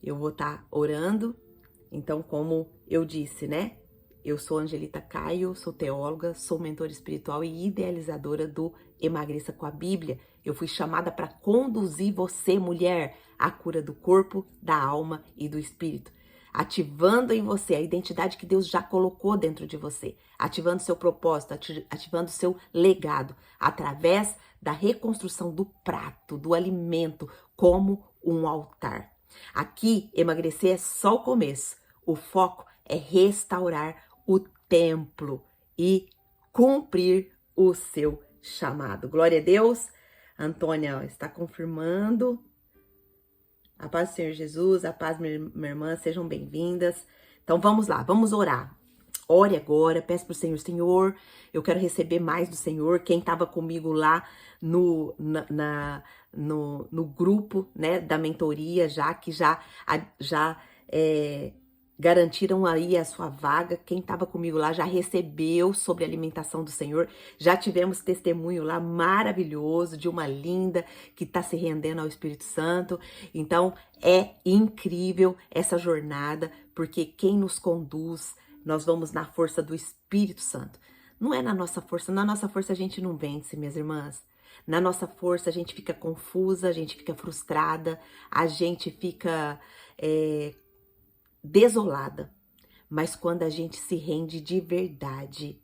eu vou estar orando. Então, como eu disse, né? Eu sou Angelita Caio, sou teóloga, sou mentora espiritual e idealizadora do Emagreça com a Bíblia. Eu fui chamada para conduzir você, mulher, à cura do corpo, da alma e do espírito, ativando em você a identidade que Deus já colocou dentro de você, ativando seu propósito, ativando seu legado, através da reconstrução do prato, do alimento, como um altar. Aqui, emagrecer é só o começo. O foco é restaurar o templo e cumprir o seu chamado. Glória a Deus. Antônia está confirmando. A paz do Senhor Jesus, a paz, minha irmã, sejam bem-vindas. Então vamos lá, vamos orar. Ore agora, peça para o Senhor, Senhor, eu quero receber mais do Senhor. Quem estava comigo lá no grupo, né, da mentoria, que já garantiram aí a sua vaga. Quem estava comigo lá já recebeu sobre a alimentação do Senhor. Já tivemos testemunho lá maravilhoso de uma linda que está se rendendo ao Espírito Santo. Então é incrível essa jornada, porque quem nos conduz, nós vamos na força do Espírito Santo. Não é na nossa força a gente não vence, minhas irmãs. Na nossa força a gente fica confusa, a gente fica frustrada, a gente fica desolada. Mas quando a gente se rende de verdade,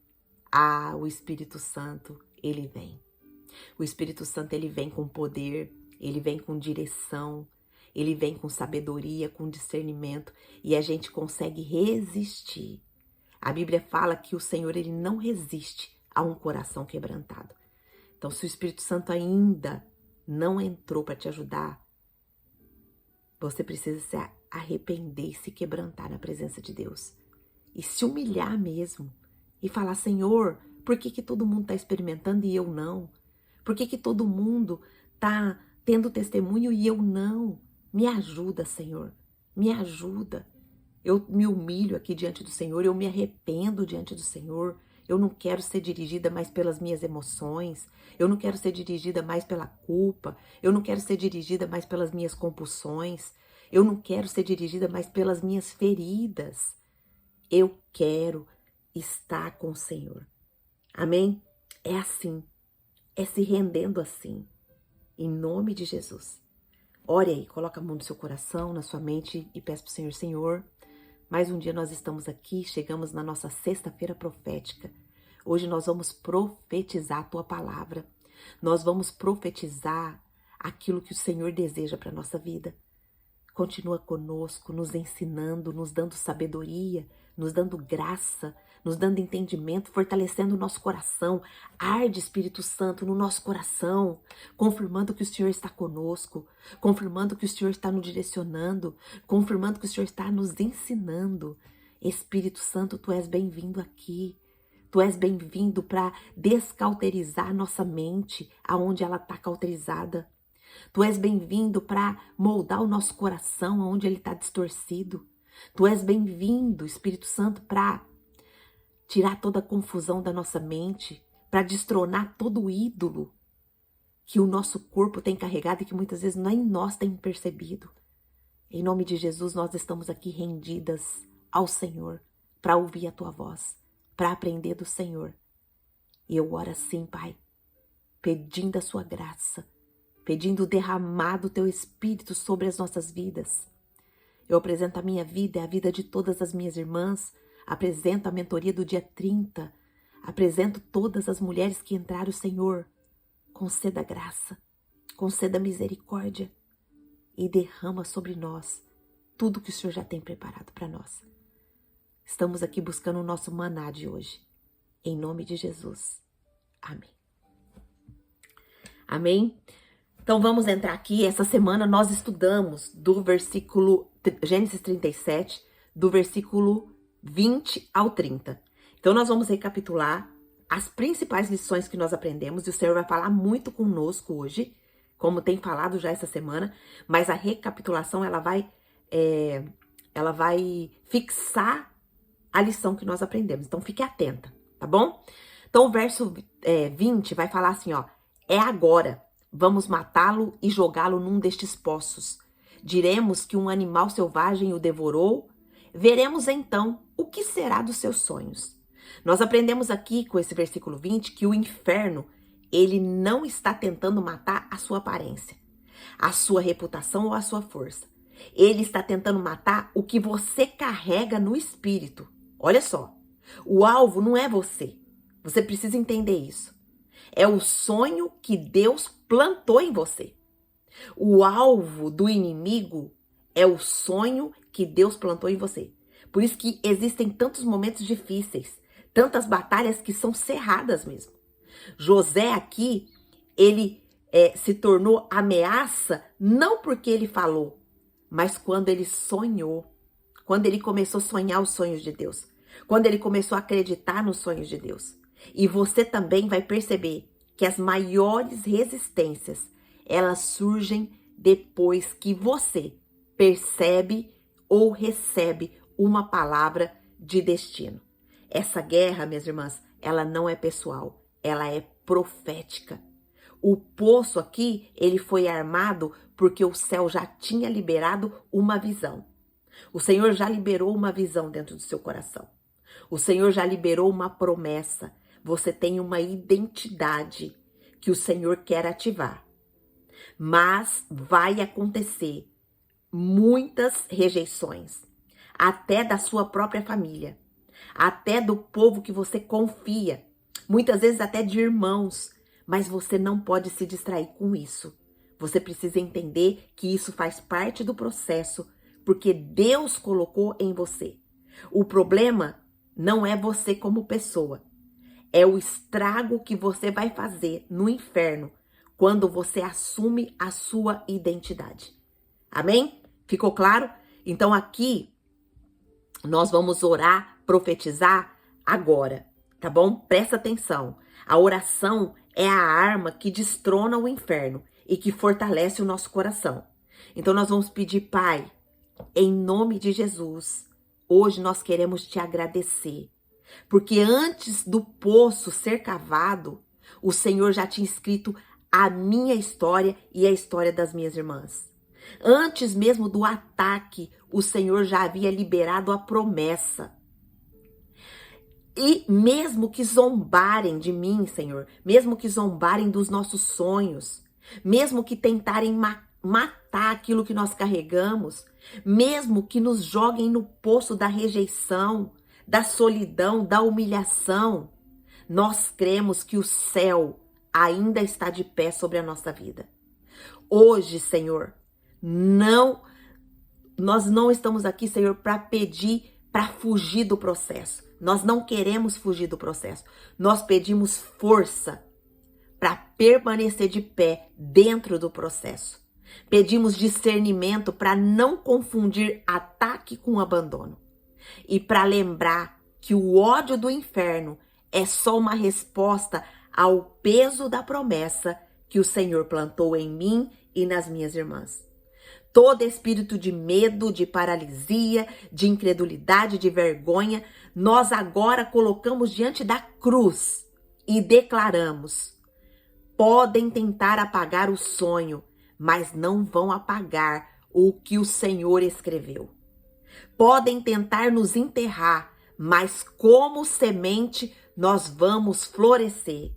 o Espírito Santo, ele vem. O Espírito Santo, ele vem com poder, ele vem com direção, ele vem com sabedoria, com discernimento, e a gente consegue resistir. A Bíblia fala que o Senhor, ele não resiste a um coração quebrantado. Então, se o Espírito Santo ainda não entrou para te ajudar, você precisa se arrepender e se quebrantar na presença de Deus. E se humilhar mesmo. E falar, Senhor, por que todo mundo está experimentando e eu não? Por que todo mundo está tendo testemunho e eu não? Me ajuda, Senhor. Me ajuda. Eu me humilho aqui diante do Senhor, eu me arrependo diante do Senhor. Eu não quero ser dirigida mais pelas minhas emoções. Eu não quero ser dirigida mais pela culpa. Eu não quero ser dirigida mais pelas minhas compulsões. Eu não quero ser dirigida mais pelas minhas feridas. Eu quero estar com o Senhor. Amém? É assim. É se rendendo assim. Em nome de Jesus. Ore aí, coloca a mão no seu coração, na sua mente e peça para o Senhor, Senhor, mais um dia nós estamos aqui, chegamos na nossa sexta-feira profética. Hoje nós vamos profetizar a Tua palavra. Nós vamos profetizar aquilo que o Senhor deseja para a nossa vida. Continua conosco, nos ensinando, nos dando sabedoria, nos dando graça, nos dando entendimento, fortalecendo o nosso coração. Arde, Espírito Santo, no nosso coração, confirmando que o Senhor está conosco, confirmando que o Senhor está nos direcionando, confirmando que o Senhor está nos ensinando. Espírito Santo, Tu és bem-vindo aqui. Tu és bem-vindo para descauterizar nossa mente, aonde ela está cauterizada. Tu és bem-vindo para moldar o nosso coração aonde ele está distorcido. Tu és bem-vindo, Espírito Santo, para tirar toda a confusão da nossa mente, para destronar todo o ídolo que o nosso corpo tem carregado e que muitas vezes nem nós temos percebido. Em nome de Jesus, nós estamos aqui rendidas ao Senhor para ouvir a Tua voz, para aprender do Senhor. E eu oro assim, Pai, pedindo a Sua graça, pedindo o derramar do Teu Espírito sobre as nossas vidas. Eu apresento a minha vida e a vida de todas as minhas irmãs, apresento a mentoria do dia 30, apresento todas as mulheres que entraram, Senhor. Conceda graça, conceda misericórdia e derrama sobre nós tudo que o Senhor já tem preparado para nós. Estamos aqui buscando o nosso maná de hoje. Em nome de Jesus. Amém. Amém? Então vamos entrar aqui. Essa semana nós estudamos do versículo Gênesis 37, do versículo 20 ao 30. Então nós vamos recapitular as principais lições que nós aprendemos, e o Senhor vai falar muito conosco hoje, como tem falado já essa semana, mas a recapitulação ela vai fixar a lição que nós aprendemos. Então fique atenta, tá bom? Então o verso 20 vai falar assim, ó: é agora, vamos matá-lo e jogá-lo num destes poços. Diremos que um animal selvagem o devorou? Veremos então o que será dos seus sonhos. Nós aprendemos aqui com esse versículo 20 que o inferno, ele não está tentando matar a sua aparência, a sua reputação ou a sua força. Ele está tentando matar o que você carrega no espírito. Olha só, o alvo não é você. Você precisa entender isso. É o sonho que Deus plantou em você. O alvo do inimigo é o sonho que Deus plantou em você. Por isso que existem tantos momentos difíceis, tantas batalhas que são cerradas mesmo. José aqui, ele se tornou ameaça não porque ele falou, mas quando ele sonhou, quando ele começou a sonhar os sonhos de Deus, quando ele começou a acreditar nos sonhos de Deus. E você também vai perceber que as maiores resistências, elas surgem depois que você percebe ou recebe uma palavra de destino. Essa guerra, minhas irmãs, ela não é pessoal, ela é profética. O poço aqui, ele foi armado porque o céu já tinha liberado uma visão. O Senhor já liberou uma visão dentro do seu coração. O Senhor já liberou uma promessa. Você tem uma identidade que o Senhor quer ativar. Mas vai acontecer muitas rejeições, até da sua própria família, até do povo que você confia, muitas vezes até de irmãos, mas você não pode se distrair com isso. Você precisa entender que isso faz parte do processo, porque Deus colocou em você. O problema não é você como pessoa, é o estrago que você vai fazer no inferno quando você assume a sua identidade. Amém? Ficou claro? Então aqui nós vamos orar, profetizar agora, tá bom? Presta atenção. A oração é a arma que destrona o inferno e que fortalece o nosso coração. Então nós vamos pedir, Pai, em nome de Jesus, hoje nós queremos te agradecer, porque antes do poço ser cavado, o Senhor já tinha escrito a minha história e a história das minhas irmãs. Antes mesmo do ataque, o Senhor já havia liberado a promessa. E mesmo que zombarem de mim, Senhor, mesmo que zombarem dos nossos sonhos, mesmo que tentarem matar aquilo que nós carregamos, mesmo que nos joguem no poço da rejeição, da solidão, da humilhação, nós cremos que o céu ainda está de pé sobre a nossa vida. Hoje, Senhor, nós não estamos aqui, Senhor, para pedir, para fugir do processo. Nós não queremos fugir do processo. Nós pedimos força para permanecer de pé dentro do processo. Pedimos discernimento para não confundir ataque com abandono. E para lembrar que o ódio do inferno é só uma resposta ao peso da promessa que o Senhor plantou em mim e nas minhas irmãs. Todo espírito de medo, de paralisia, de incredulidade, de vergonha, nós agora colocamos diante da cruz e declaramos: podem tentar apagar o sonho, mas não vão apagar o que o Senhor escreveu. Podem tentar nos enterrar, mas como semente nós vamos florescer.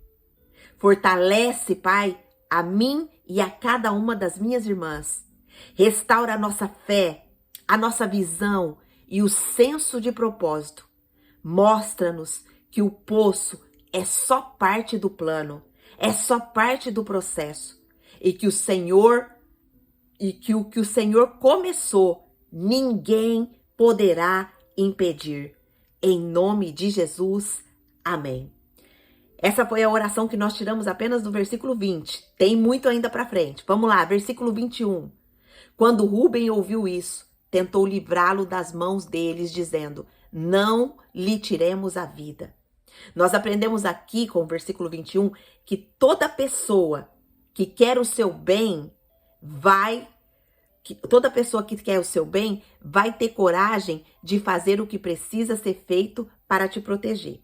Fortalece, Pai, a mim e a cada uma das minhas irmãs. Restaura a nossa fé, a nossa visão e o senso de propósito. Mostra-nos que o poço é só parte do plano, é só parte do processo e que o Senhor o que o Senhor começou, ninguém poderá impedir. Em nome de Jesus, amém. Essa foi a oração que nós tiramos apenas do versículo 20. Tem muito ainda para frente. Vamos lá, versículo 21. Quando Rúben ouviu isso, tentou livrá-lo das mãos deles, dizendo: não lhe tiremos a vida. Nós aprendemos aqui com o versículo 21 que toda pessoa que quer o seu bem toda pessoa que quer o seu bem vai ter coragem de fazer o que precisa ser feito para te proteger.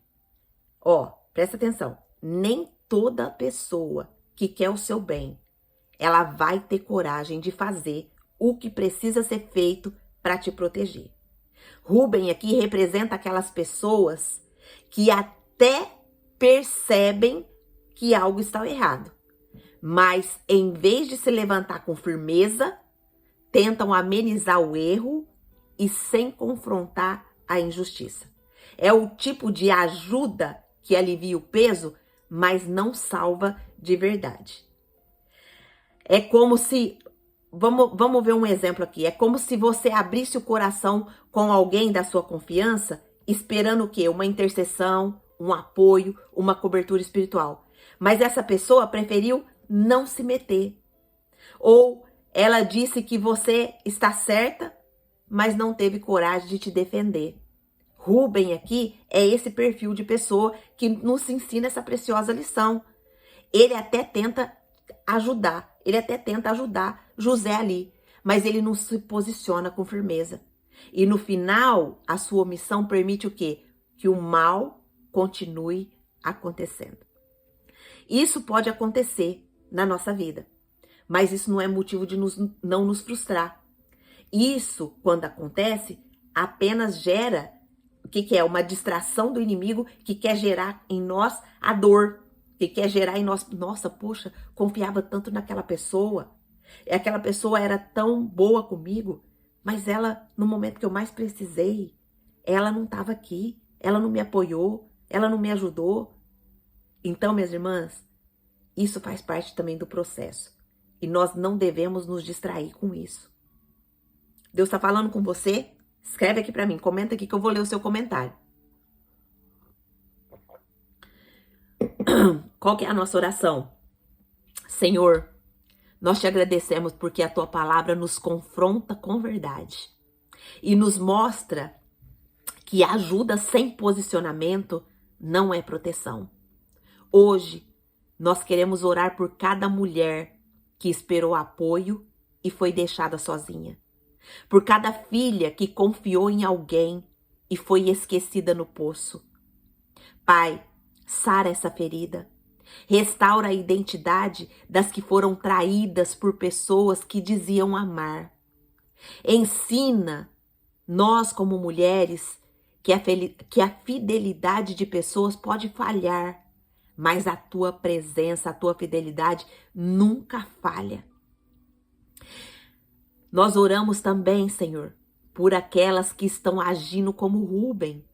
Presta atenção, nem toda pessoa que quer o seu bem, ela vai ter coragem de fazer o que precisa ser feito para te proteger. Rubem aqui representa aquelas pessoas que até percebem que algo está errado, mas em vez de se levantar com firmeza, tentam amenizar o erro e sem confrontar a injustiça. É o tipo de ajuda que alivia o peso, mas não salva de verdade. É como se, vamos ver um exemplo aqui, é como se você abrisse o coração com alguém da sua confiança, esperando o quê? Uma intercessão, um apoio, uma cobertura espiritual. Mas essa pessoa preferiu não se meter. Ou ela disse que você está certa, mas não teve coragem de te defender. Rubem aqui é esse perfil de pessoa que nos ensina essa preciosa lição. Ele até tenta ajudar José ali, mas ele não se posiciona com firmeza. E no final, a sua omissão permite o quê? Que o mal continue acontecendo. Isso pode acontecer na nossa vida, mas isso não é motivo de não nos frustrar. Isso, quando acontece, apenas gera o que é? Uma distração do inimigo que quer gerar em nós a dor, que quer gerar em nós, nossa, poxa, confiava tanto naquela pessoa, aquela pessoa era tão boa comigo, mas ela, no momento que eu mais precisei, ela não estava aqui, ela não me apoiou, ela não me ajudou. Então, minhas irmãs, isso faz parte também do processo. E nós não devemos nos distrair com isso. Deus está falando com você? Escreve aqui para mim, comenta aqui que eu vou ler o seu comentário. Qual que é a nossa oração? Senhor, nós te agradecemos porque a tua palavra nos confronta com verdade e nos mostra que ajuda sem posicionamento não é proteção. Hoje, nós queremos orar por cada mulher que esperou apoio e foi deixada sozinha. Por cada filha que confiou em alguém e foi esquecida no poço. Pai, sara essa ferida. Restaura a identidade das que foram traídas por pessoas que diziam amar. Ensina nós como mulheres que a fidelidade de pessoas pode falhar, mas a tua presença, a tua fidelidade nunca falha. Nós oramos também, Senhor, por aquelas que estão agindo como Rubem.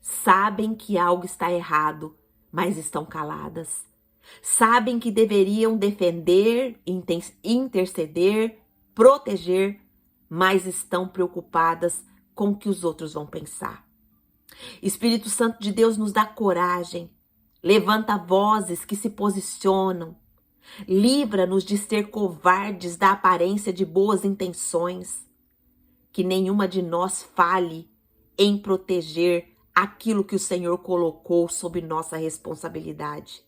Sabem que algo está errado, mas estão caladas. Sabem que deveriam defender, interceder, proteger, mas estão preocupadas com o que os outros vão pensar. Espírito Santo de Deus nos dá coragem, levanta vozes que se posicionam, livra-nos de ser covardes da aparência de boas intenções, que nenhuma de nós falhe em proteger aquilo que o Senhor colocou sob nossa responsabilidade.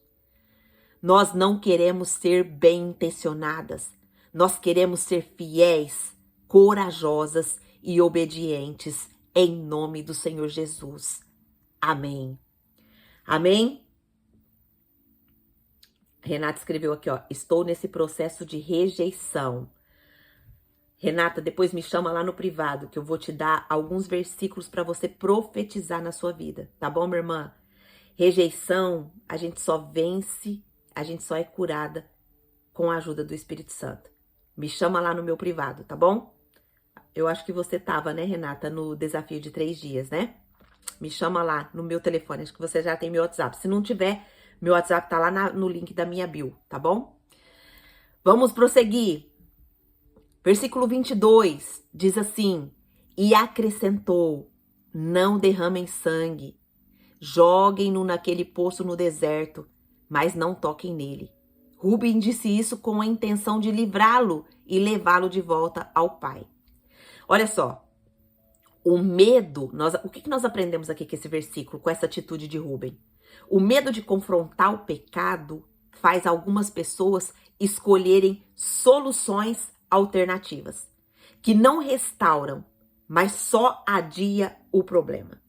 Nós não queremos ser bem-intencionadas, nós queremos ser fiéis, corajosas e obedientes em nome do Senhor Jesus. Amém. Amém? Renata escreveu aqui, ó, estou nesse processo de rejeição. Renata, depois me chama lá no privado, que eu vou te dar alguns versículos para você profetizar na sua vida, tá bom, minha irmã? Rejeição, a gente só vence, a gente só é curada com a ajuda do Espírito Santo. Me chama lá no meu privado, tá bom? Eu acho que você tava, né, Renata, no desafio de 3 dias, né? Me chama lá no meu telefone, acho que você já tem meu WhatsApp. Se não tiver, meu WhatsApp tá lá no link da minha bio, tá bom? Vamos prosseguir. Versículo 22 diz assim: e acrescentou, não derramem sangue, joguem-no naquele poço no deserto, mas não toquem nele. Rubem disse isso com a intenção de livrá-lo e levá-lo de volta ao pai. Olha só, o medo, o que nós aprendemos aqui com esse versículo, com essa atitude de Rubem? O medo de confrontar o pecado faz algumas pessoas escolherem soluções alternativas, que não restauram, mas só adia o problema.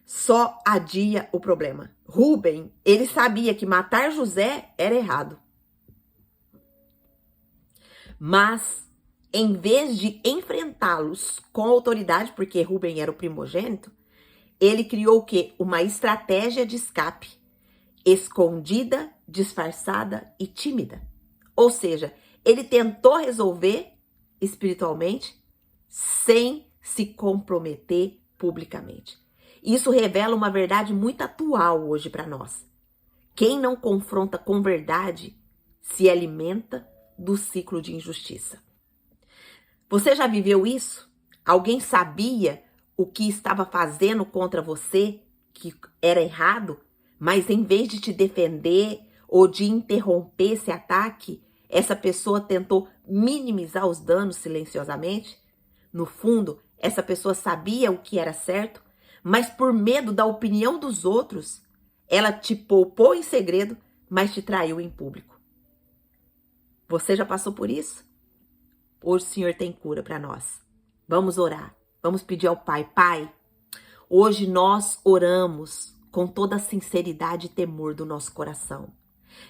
Só adia o problema. Rubem, ele sabia que matar José era errado. Mas em vez de enfrentá-los com autoridade, porque Rúben era o primogênito, ele criou o quê? Uma estratégia de escape, escondida, disfarçada e tímida. Ou seja, ele tentou resolver espiritualmente sem se comprometer publicamente. Isso revela uma verdade muito atual hoje para nós. Quem não confronta com verdade se alimenta do ciclo de injustiça. Você já viveu isso? Alguém sabia o que estava fazendo contra você, que era errado, mas em vez de te defender ou de interromper esse ataque, essa pessoa tentou minimizar os danos silenciosamente? No fundo, essa pessoa sabia o que era certo, mas por medo da opinião dos outros, ela te poupou em segredo, mas te traiu em público. Você já passou por isso? Hoje o Senhor tem cura para nós. Vamos orar. Vamos pedir ao Pai. Pai, hoje nós oramos com toda a sinceridade e temor do nosso coração.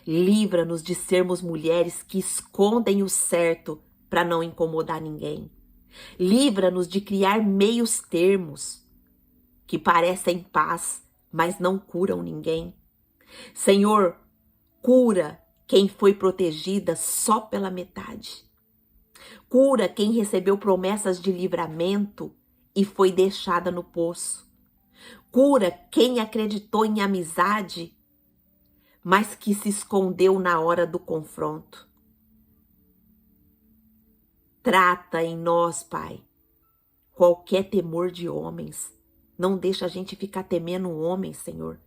Livra-nos de sermos mulheres que escondem o certo para não incomodar ninguém. Livra-nos de criar meios termos que parecem paz, mas não curam ninguém. Senhor, cura quem foi protegida só pela metade. Cura quem recebeu promessas de livramento e foi deixada no poço. Cura quem acreditou em amizade, mas que se escondeu na hora do confronto. Trata em nós, Pai, qualquer temor de homens. Não deixa a gente ficar temendo homens, Senhor.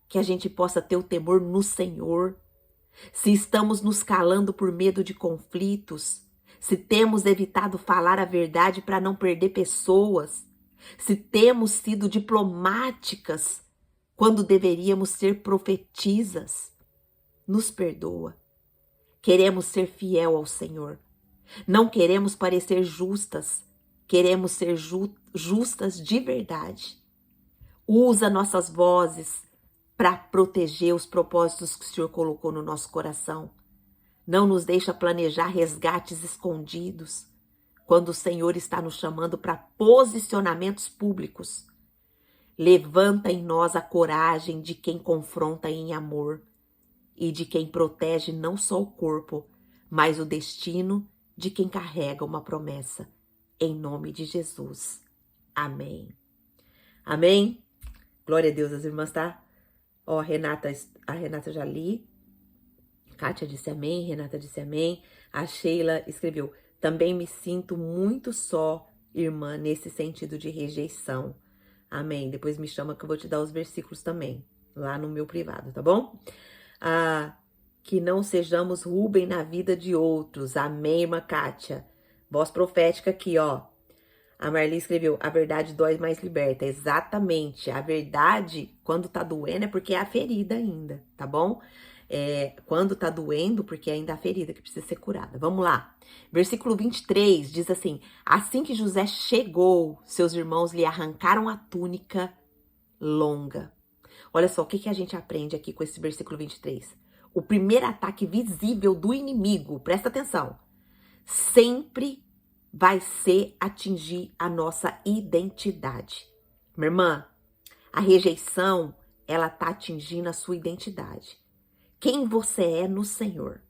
Que a gente possa ter o temor no Senhor. Se estamos nos calando por medo de conflitos, se temos evitado falar a verdade para não perder pessoas, se temos sido diplomáticas quando deveríamos ser profetisas, nos perdoa. Queremos ser fiel ao Senhor. Não queremos parecer justas, queremos ser justas de verdade. Usa nossas vozes para proteger os propósitos que o Senhor colocou no nosso coração. Não nos deixa planejar resgates escondidos, quando o Senhor está nos chamando para posicionamentos públicos. Levanta em nós a coragem de quem confronta em amor e de quem protege não só o corpo, mas o destino de quem carrega uma promessa. Em nome de Jesus. Amém. Amém? Glória a Deus, as irmãs, tá? Ó, a Renata já li. Kátia disse amém, Renata disse amém. A Sheila escreveu, também me sinto muito só, irmã, nesse sentido de rejeição. Amém. Depois me chama que eu vou te dar os versículos também, lá no meu privado, tá bom? Que não sejamos Rúben na vida de outros. Amém, irmã Kátia. Voz profética aqui, ó. A Marli escreveu, a verdade dói, mais liberta. Exatamente. A verdade, quando tá doendo, é porque é a ferida ainda, tá bom? Quando tá doendo, porque ainda é a ferida que precisa ser curada. Vamos lá. Versículo 23 diz assim, assim que José chegou, seus irmãos lhe arrancaram a túnica longa. Olha só, o que a gente aprende aqui com esse versículo 23? O primeiro ataque visível do inimigo, presta atenção, sempre vai ser atingir a nossa identidade. Minha irmã, a rejeição, ela tá atingindo a sua identidade. Quem você é no Senhor.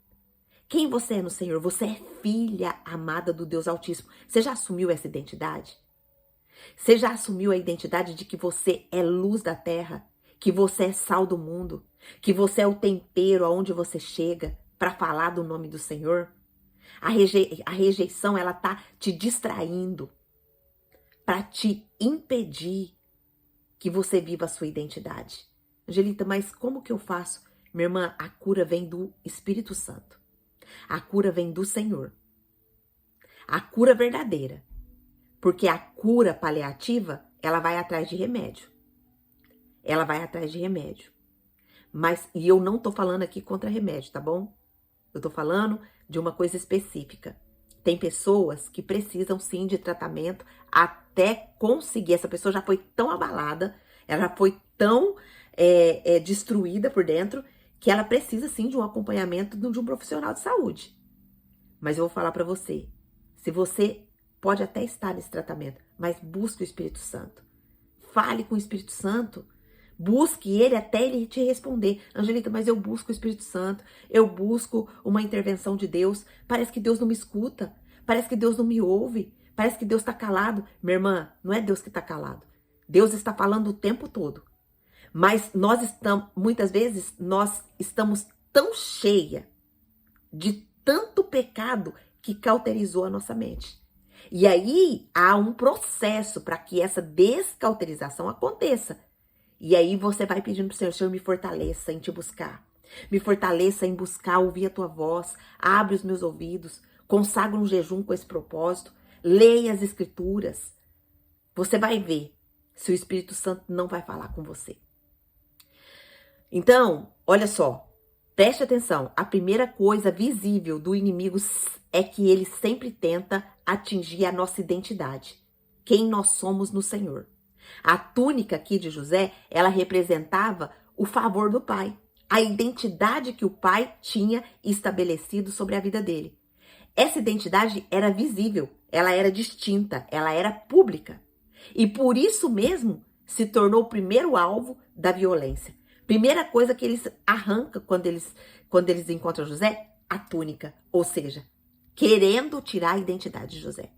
Quem você é no Senhor? Você é filha amada do Deus Altíssimo. Você já assumiu essa identidade? Você já assumiu a identidade de que você é luz da terra? Que você é sal do mundo? Que você é o tempero aonde você chega para falar do nome do Senhor? A rejeição, ela tá te distraindo para te impedir que você viva a sua identidade. Angelita, mas como que eu faço? Minha irmã, a cura vem do Espírito Santo. A cura vem do Senhor. A cura verdadeira. Porque a cura paliativa, ela vai atrás de remédio. Ela vai atrás de remédio. E eu não tô falando aqui contra remédio, tá bom? Eu tô falando de uma coisa específica. Tem pessoas que precisam sim de tratamento até conseguir. Essa pessoa já foi tão abalada, ela já foi tão destruída por dentro, que ela precisa sim de um acompanhamento de um profissional de saúde. Mas eu vou falar pra você, Se você pode até estar nesse tratamento, mas busque o Espírito Santo. Fale com o Espírito Santo. Busque ele até ele te responder. Angelita, mas eu busco o Espírito Santo. Eu busco uma intervenção de Deus. Parece que Deus não me escuta. Parece que Deus não me ouve. Parece que Deus está calado. Minha irmã, não é Deus que está calado. Deus está falando o tempo todo. Mas muitas vezes, nós estamos tão cheia de tanto pecado que cauterizou a nossa mente. E aí há um processo para que essa descauterização aconteça. E aí você vai pedindo para o Senhor, Senhor, me fortaleça em te buscar. Me fortaleça em buscar, ouvir a tua voz. Abre os meus ouvidos. Consagra um jejum com esse propósito. Leia as escrituras. Você vai ver se o Espírito Santo não vai falar com você. Então, olha só. Preste atenção. A primeira coisa visível do inimigo é que ele sempre tenta atingir a nossa identidade. Quem nós somos no Senhor. A túnica aqui de José, ela representava o favor do pai. A identidade que o pai tinha estabelecido sobre a vida dele. Essa identidade era visível, ela era distinta, ela era pública. E por isso mesmo se tornou o primeiro alvo da violência. Primeira coisa que eles arrancam quando eles encontram José, a túnica. Ou seja, querendo tirar a identidade de José.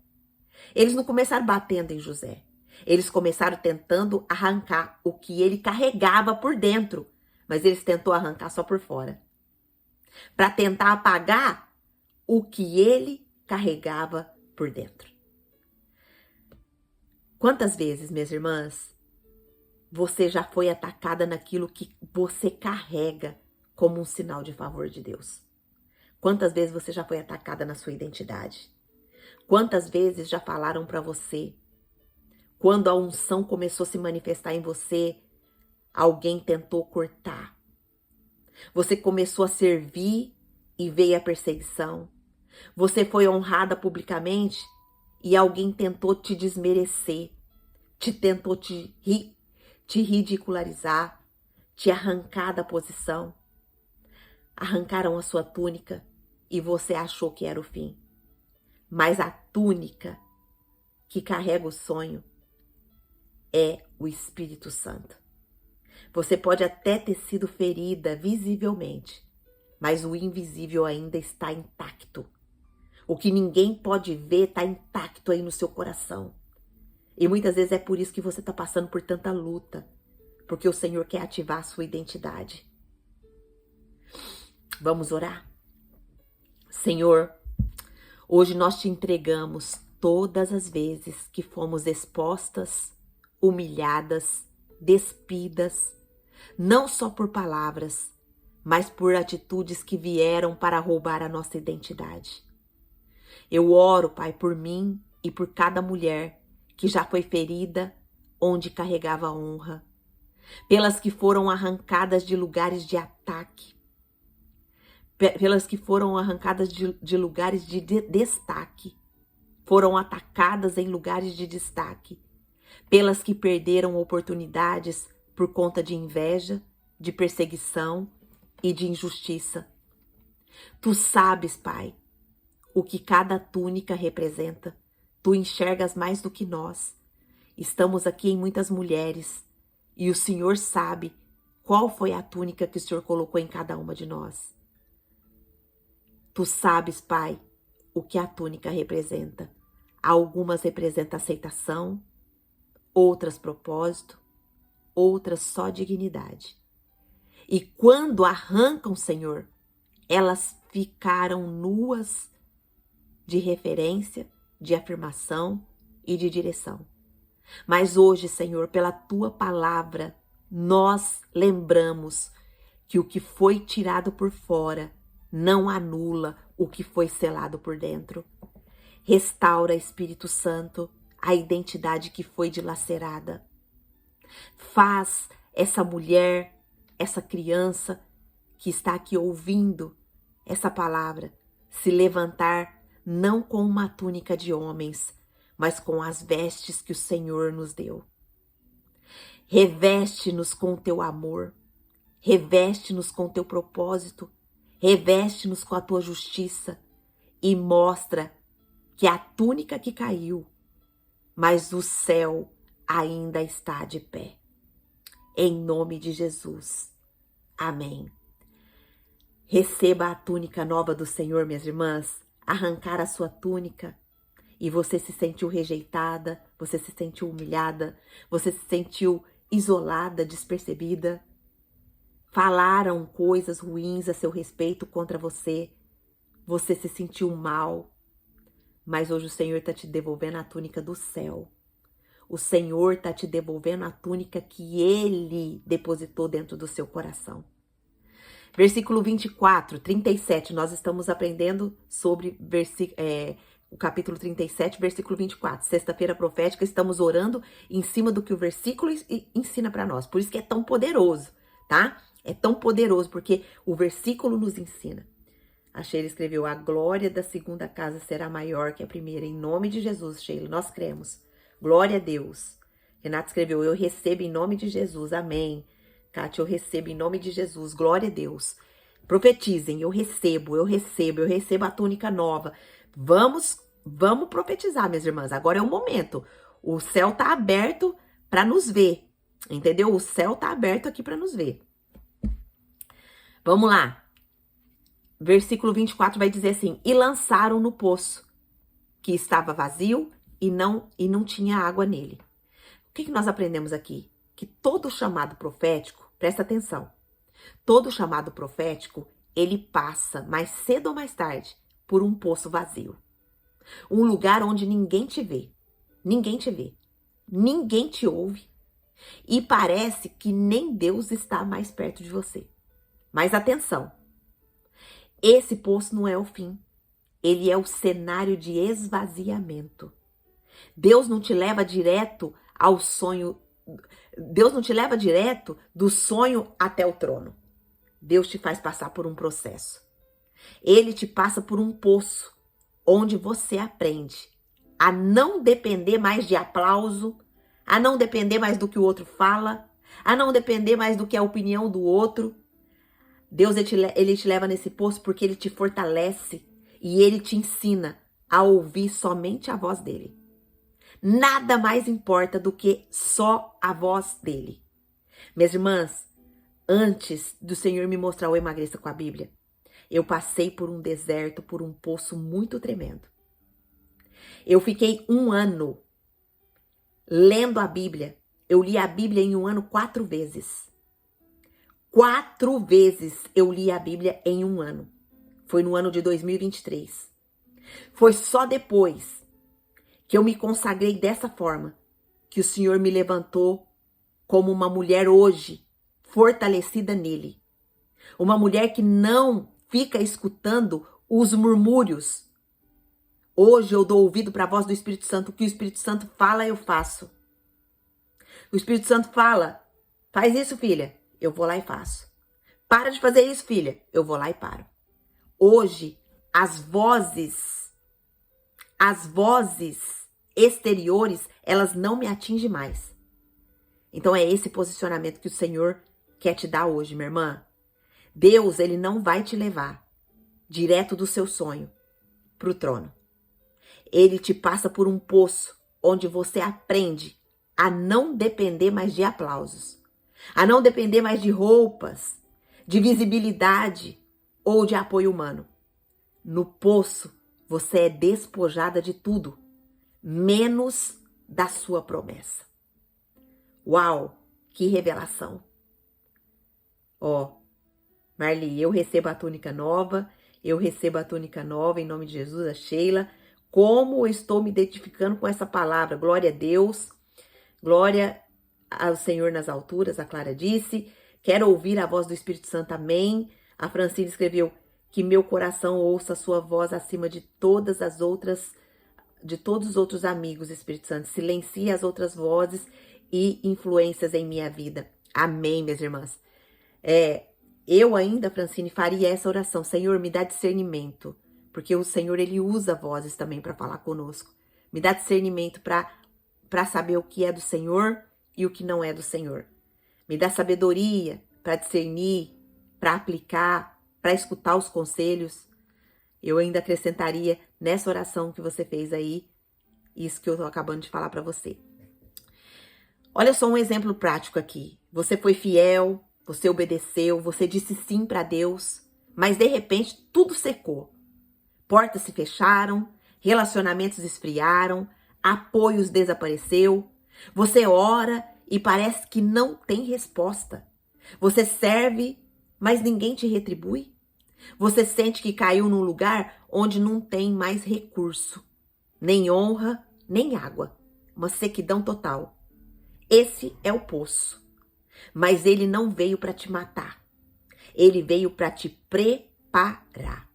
Eles não começaram batendo em José. Eles começaram tentando arrancar o que ele carregava por dentro. Mas eles tentou arrancar só por fora. Para tentar apagar o que ele carregava por dentro. Quantas vezes, minhas irmãs, você já foi atacada naquilo que você carrega como um sinal de favor de Deus? Quantas vezes você já foi atacada na sua identidade? Quantas vezes já falaram para você? Quando a unção começou a se manifestar em você, alguém tentou cortar. Você começou a servir e veio a perseguição. Você foi honrada publicamente e alguém tentou te desmerecer, tentou te ridicularizar, te arrancar da posição. Arrancaram a sua túnica e você achou que era o fim. Mas a túnica que carrega o sonho é o Espírito Santo. Você pode até ter sido ferida visivelmente, mas o invisível ainda está intacto. O que ninguém pode ver está intacto aí no seu coração. E muitas vezes é por isso que você está passando por tanta luta, porque o Senhor quer ativar a sua identidade. Vamos orar? Senhor, hoje nós te entregamos todas as vezes que fomos expostas, humilhadas, despidas, não só por palavras, mas por atitudes que vieram para roubar a nossa identidade. Eu oro, Pai, por mim e por cada mulher que já foi ferida onde carregava honra, pelas que foram arrancadas de lugares de ataque, pelas que foram arrancadas de lugares de destaque, foram atacadas em lugares de destaque, pelas que perderam oportunidades por conta de inveja, de perseguição e de injustiça. Tu sabes, Pai, o que cada túnica representa. Tu enxergas mais do que nós. Estamos aqui em muitas mulheres e o Senhor sabe qual foi a túnica que o Senhor colocou em cada uma de nós. Tu sabes, Pai, o que a túnica representa. Algumas representam aceitação, outras propósito, outras só dignidade. E quando arrancam, Senhor, elas ficaram nuas de referência, de afirmação e de direção. Mas hoje, Senhor, pela Tua palavra, nós lembramos que o que foi tirado por fora não anula o que foi selado por dentro. Restaura, Espírito Santo, a identidade que foi dilacerada. Faz essa mulher, essa criança que está aqui ouvindo essa palavra se levantar não com uma túnica de homens, mas com as vestes que o Senhor nos deu. Reveste-nos com o teu amor, reveste-nos com o teu propósito, reveste-nos com a tua justiça e mostra que a túnica que caiu, mas o céu ainda está de pé. Em nome de Jesus. Amém. Receba a túnica nova do Senhor, minhas irmãs. Arrancar a sua túnica e você se sentiu rejeitada, você se sentiu humilhada, você se sentiu isolada, despercebida. Falaram coisas ruins a seu respeito contra você. Você se sentiu mal. Mas hoje o Senhor está te devolvendo a túnica do céu. O Senhor está te devolvendo a túnica que Ele depositou dentro do seu coração. Versículo 24, 37, nós estamos aprendendo sobre o capítulo 37, versículo 24. Sexta-feira profética, estamos orando em cima do que o versículo ensina para nós. Por isso que é tão poderoso, tá? É tão poderoso, porque o versículo nos ensina. A Sheila escreveu, a glória da segunda casa será maior que a primeira. Em nome de Jesus, Sheila, nós cremos. Glória a Deus. Renata escreveu, eu recebo em nome de Jesus, amém. Kátia, eu recebo em nome de Jesus, glória a Deus. Profetizem, eu recebo a túnica nova. Vamos profetizar, minhas irmãs. Agora é o momento. O céu tá aberto para nos ver, entendeu? O céu tá aberto aqui para nos ver. Vamos lá. Versículo 24 vai dizer assim, e lançaram no poço, que estava vazio e não tinha água nele. O que nós aprendemos aqui? Que todo chamado profético, presta atenção, todo chamado profético, ele passa mais cedo ou mais tarde por um poço vazio. Um lugar onde ninguém te vê, ninguém te ouve e parece que nem Deus está mais perto de você. Mas atenção, esse poço não é o fim, ele é o cenário de esvaziamento. Deus não te leva direto ao sonho. Deus não te leva direto do sonho até o trono. Deus te faz passar por um processo. Ele te passa por um poço onde você aprende a não depender mais de aplauso, a não depender mais do que o outro fala, a não depender mais do que a opinião do outro. Deus, ele te leva nesse poço porque ele te fortalece e ele te ensina a ouvir somente a voz dele. Nada mais importa do que só a voz dele. Minhas irmãs, antes do Senhor me mostrar o Emagreça com a Bíblia, eu passei por um deserto, por um poço muito tremendo. Eu fiquei 1 ano lendo a Bíblia. Eu li a Bíblia em 1 ano 4 vezes. 4 vezes eu li a Bíblia em 1 ano. Foi no ano de 2023. Foi só depois que eu me consagrei dessa forma, que o Senhor me levantou como uma mulher hoje, fortalecida nele. Uma mulher que não fica escutando os murmúrios. Hoje eu dou ouvido para a voz do Espírito Santo. O que o Espírito Santo fala, eu faço. O Espírito Santo fala, faz isso, filha. Eu vou lá e faço. Para de fazer isso, filha. Eu vou lá e paro. Hoje, as vozes exteriores, elas não me atingem mais. Então é esse posicionamento que o Senhor quer te dar hoje, minha irmã. Deus, ele não vai te levar direto do seu sonho para o trono. Ele te passa por um poço onde você aprende a não depender mais de aplausos, a não depender mais de roupas, de visibilidade ou de apoio humano. No poço, você é despojada de tudo, menos da sua promessa. Uau, que revelação! Ó, Marli, eu recebo a túnica nova em nome de Jesus, a Sheila. Como eu estou me identificando com essa palavra, glória a Deus, glória ao Senhor nas alturas, a Clara disse, quero ouvir a voz do Espírito Santo, amém. A Francine escreveu, que meu coração ouça a sua voz acima de todas as outras, de todos os outros amigos, Espírito Santo. Silencie as outras vozes e influências em minha vida. Amém, minhas irmãs. Eu ainda, Francine, faria essa oração. Senhor, me dá discernimento. Porque o Senhor, ele usa vozes também para falar conosco. Me dá discernimento para saber o que é do Senhor e o que não é do Senhor. Me dá sabedoria para discernir, para aplicar, para escutar os conselhos. Eu ainda acrescentaria nessa oração que você fez aí, isso que eu tô acabando de falar para você. Olha só um exemplo prático aqui. Você foi fiel, você obedeceu, você disse sim para Deus, mas de repente tudo secou. Portas se fecharam, relacionamentos esfriaram, apoios desapareceu. Você ora e parece que não tem resposta. Você serve, mas ninguém te retribui. Você sente que caiu num lugar onde não tem mais recurso, nem honra, nem água. Uma sequidão total. Esse é o poço. Mas ele não veio para te matar. Ele veio para te preparar.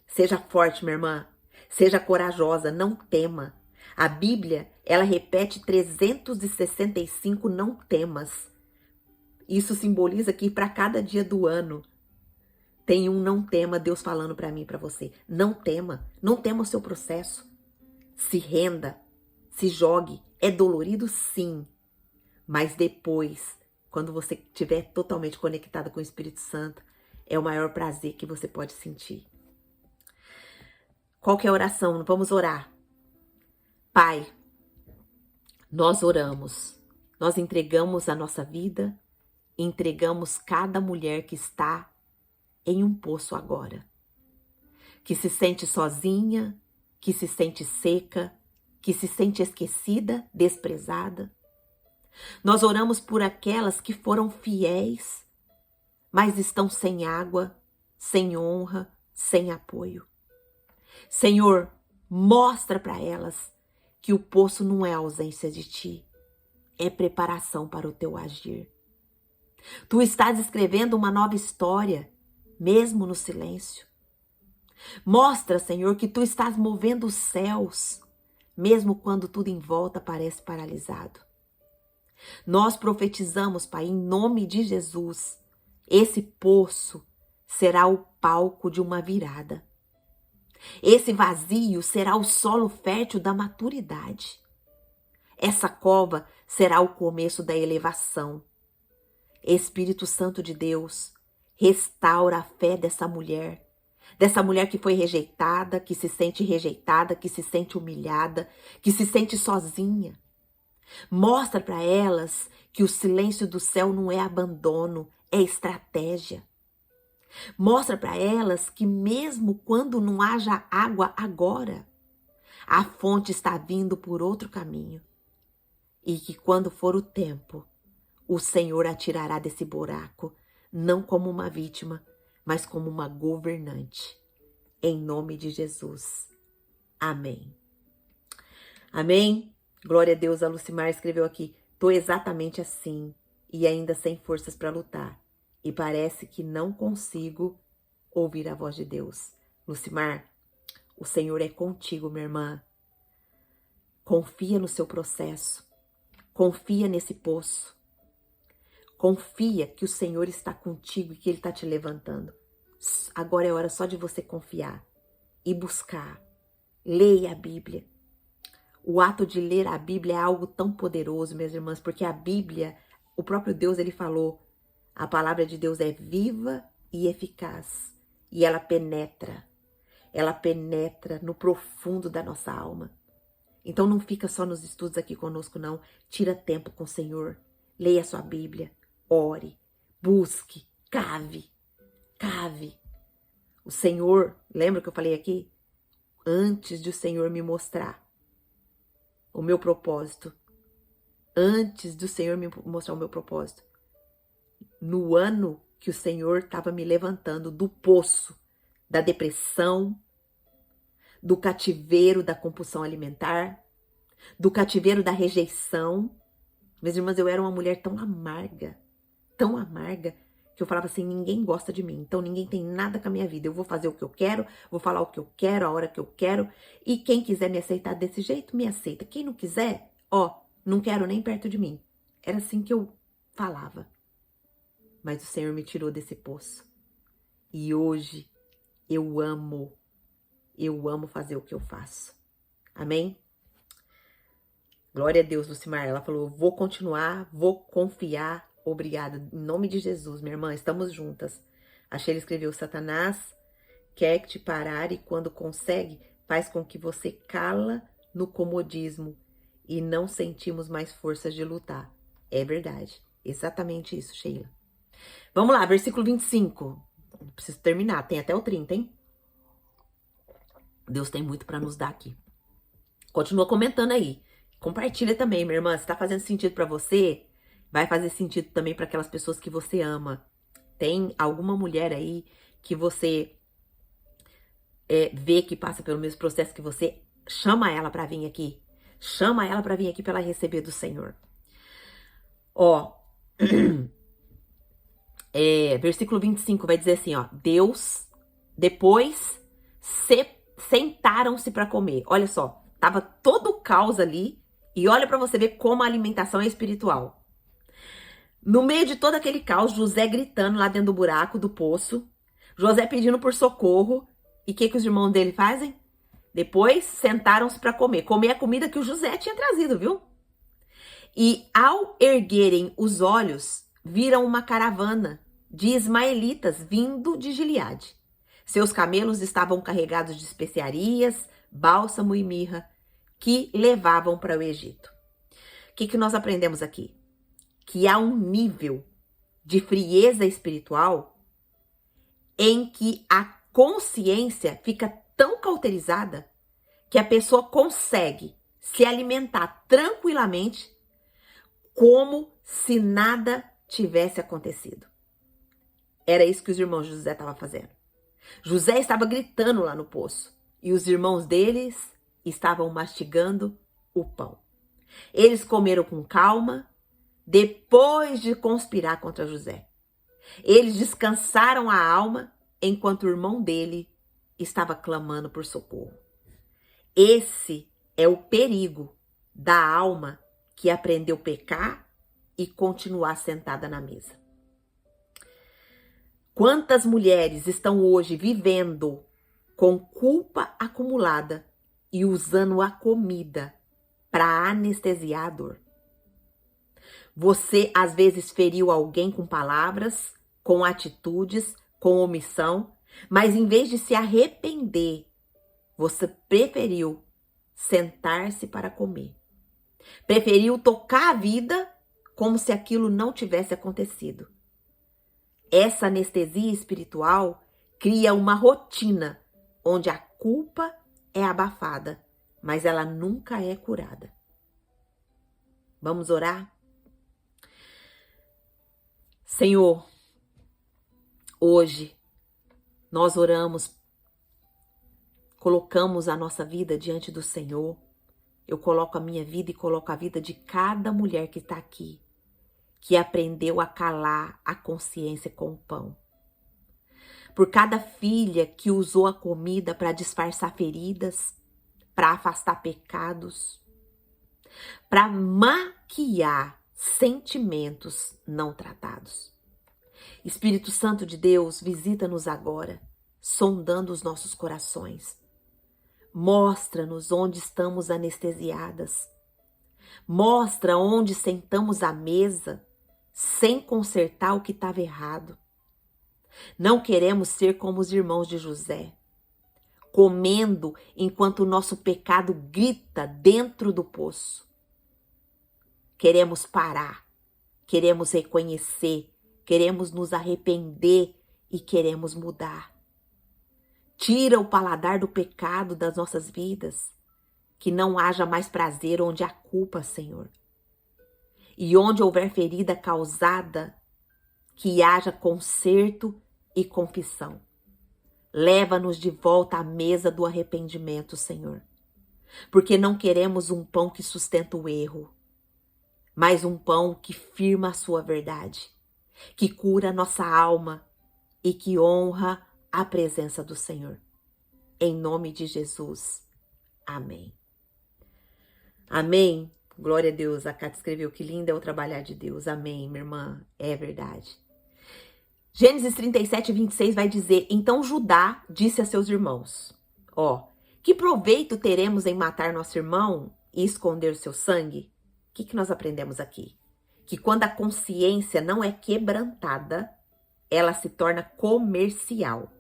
Seja forte, minha irmã. Seja corajosa, não tema. A Bíblia, ela repete 365 não temas. Isso simboliza que para cada dia do ano tem um não tema, Deus falando para mim e para você. Não tema. Não tema o seu processo. Se renda. Se jogue. É dolorido, sim. Mas depois, quando você estiver totalmente conectada com o Espírito Santo, é o maior prazer que você pode sentir. Qual que é a oração? Vamos orar. Pai, nós oramos. Nós entregamos a nossa vida, entregamos cada mulher que está em um poço agora, que se sente sozinha, que se sente seca, que se sente esquecida, desprezada. Nós oramos por aquelas que foram fiéis, mas estão sem água, sem honra, sem apoio. Senhor, mostra para elas que o poço não é ausência de ti, é preparação para o teu agir. Tu estás escrevendo uma nova história, mesmo no silêncio. Mostra, Senhor, que tu estás movendo os céus, mesmo quando tudo em volta parece paralisado. Nós profetizamos, Pai, em nome de Jesus, esse poço será o palco de uma virada. Esse vazio será o solo fértil da maturidade. Essa cova será o começo da elevação. Espírito Santo de Deus, restaura a fé dessa mulher que foi rejeitada, que se sente humilhada, que se sente sozinha. Mostra para elas que o silêncio do céu não é abandono, é estratégia. Mostra para elas que mesmo quando não haja água agora, a fonte está vindo por outro caminho. E que quando for o tempo, o Senhor a tirará desse buraco, não como uma vítima, mas como uma governante. Em nome de Jesus. Amém. Amém? Glória a Deus, a Lucimar escreveu aqui, tô exatamente assim e ainda sem forças para lutar. E parece que não consigo ouvir a voz de Deus. Lucimar, o Senhor é contigo, minha irmã. Confia no seu processo. Confia nesse poço. Confia que o Senhor está contigo e que Ele está te levantando. Agora é hora só de você confiar e buscar. Leia a Bíblia. O ato de ler a Bíblia é algo tão poderoso, minhas irmãs, porque a Bíblia, o próprio Deus, Ele falou, a palavra de Deus é viva e eficaz. E ela penetra no profundo da nossa alma. Então não fica só nos estudos aqui conosco, não. Tira tempo com o Senhor. Leia a sua Bíblia, ore, busque, cave. O Senhor, lembra que eu falei aqui? Antes de o Senhor me mostrar o meu propósito, antes do Senhor me mostrar o meu propósito, no ano que o Senhor estava me levantando do poço, da depressão, do cativeiro da compulsão alimentar, do cativeiro da rejeição. Minhas irmãs, eu era uma mulher tão amarga, que eu falava assim, ninguém gosta de mim, então ninguém tem nada com a minha vida. Eu vou fazer o que eu quero, vou falar o que eu quero, a hora que eu quero, e quem quiser me aceitar desse jeito, me aceita. Quem não quiser, não quero nem perto de mim. Era assim que eu falava. Mas o Senhor me tirou desse poço. E hoje eu amo fazer o que eu faço. Amém? Glória a Deus, Lucimar. Ela falou, vou continuar, vou confiar. Obrigada. Em nome de Jesus, minha irmã, estamos juntas. A Sheila escreveu, Satanás quer te parar e quando consegue, faz com que você cala no comodismo e não sentimos mais forças de lutar. É verdade. Exatamente isso, Sheila. Vamos lá, versículo 25. Preciso terminar, tem até o 30, hein? Deus tem muito para nos dar aqui. Continua comentando aí. Compartilha também, minha irmã. Se tá fazendo sentido para você, vai fazer sentido também para aquelas pessoas que você ama. Tem alguma mulher aí que você vê que passa pelo mesmo processo que você? Chama ela para vir aqui. Chama ela para vir aqui para ela receber do Senhor. Ó, versículo 25 vai dizer assim, ó. Deus, depois, sentaram-se para comer. Olha só, tava todo o caos ali. E olha para você ver como a alimentação é espiritual. No meio de todo aquele caos, José gritando lá dentro do buraco do poço. José pedindo por socorro. E o que os irmãos dele fazem? Depois sentaram-se para comer. Comer a comida que o José tinha trazido, viu? E ao erguerem os olhos, viram uma caravana de ismaelitas vindo de Gileade. Seus camelos estavam carregados de especiarias, bálsamo e mirra, que levavam para o Egito. O que nós aprendemos aqui? Que há um nível de frieza espiritual em que a consciência fica tão cauterizada que a pessoa consegue se alimentar tranquilamente como se nada tivesse acontecido. Era isso que os irmãos de José estavam fazendo. José estava gritando lá no poço e os irmãos deles estavam mastigando o pão. Eles comeram com calma depois de conspirar contra José. Eles descansaram a alma enquanto o irmão dele estava clamando por socorro. Esse é o perigo da alma que aprendeu a pecar e continuar sentada na mesa. Quantas mulheres estão hoje vivendo com culpa acumulada e usando a comida para anestesiar a dor? Você, às vezes, feriu alguém com palavras, com atitudes, com omissão, mas em vez de se arrepender, você preferiu sentar-se para comer. Preferiu tocar a vida como se aquilo não tivesse acontecido. Essa anestesia espiritual cria uma rotina onde a culpa é abafada, mas ela nunca é curada. Vamos orar? Senhor, hoje nós oramos, colocamos a nossa vida diante do Senhor. Eu coloco a minha vida e coloco a vida de cada mulher que está aqui, que aprendeu a calar a consciência com o pão. Por cada filha que usou a comida para disfarçar feridas, para afastar pecados, para maquiar sentimentos não tratados. Espírito Santo de Deus, visita-nos agora, sondando os nossos corações. Mostra-nos onde estamos anestesiadas. Mostra onde sentamos à mesa sem consertar o que estava errado. Não queremos ser como os irmãos de José, comendo enquanto o nosso pecado grita dentro do poço. Queremos parar, queremos reconhecer, queremos nos arrepender e queremos mudar. Tira o paladar do pecado das nossas vidas, que não haja mais prazer onde há culpa, Senhor. E onde houver ferida causada, que haja conserto e confissão. Leva-nos de volta à mesa do arrependimento, Senhor. Porque não queremos um pão que sustenta o erro, mas um pão que firma a sua verdade, que cura a nossa alma e que honra a presença do Senhor. Em nome de Jesus. Amém. Amém. Glória a Deus. A Cátia escreveu que lindo é o trabalhar de Deus. Amém, minha irmã. É verdade. Gênesis 37, 26 vai dizer: então Judá disse a seus irmãos: que proveito teremos em matar nosso irmão e esconder o seu sangue? O que nós aprendemos aqui? Que quando a consciência não é quebrantada, ela se torna comercial.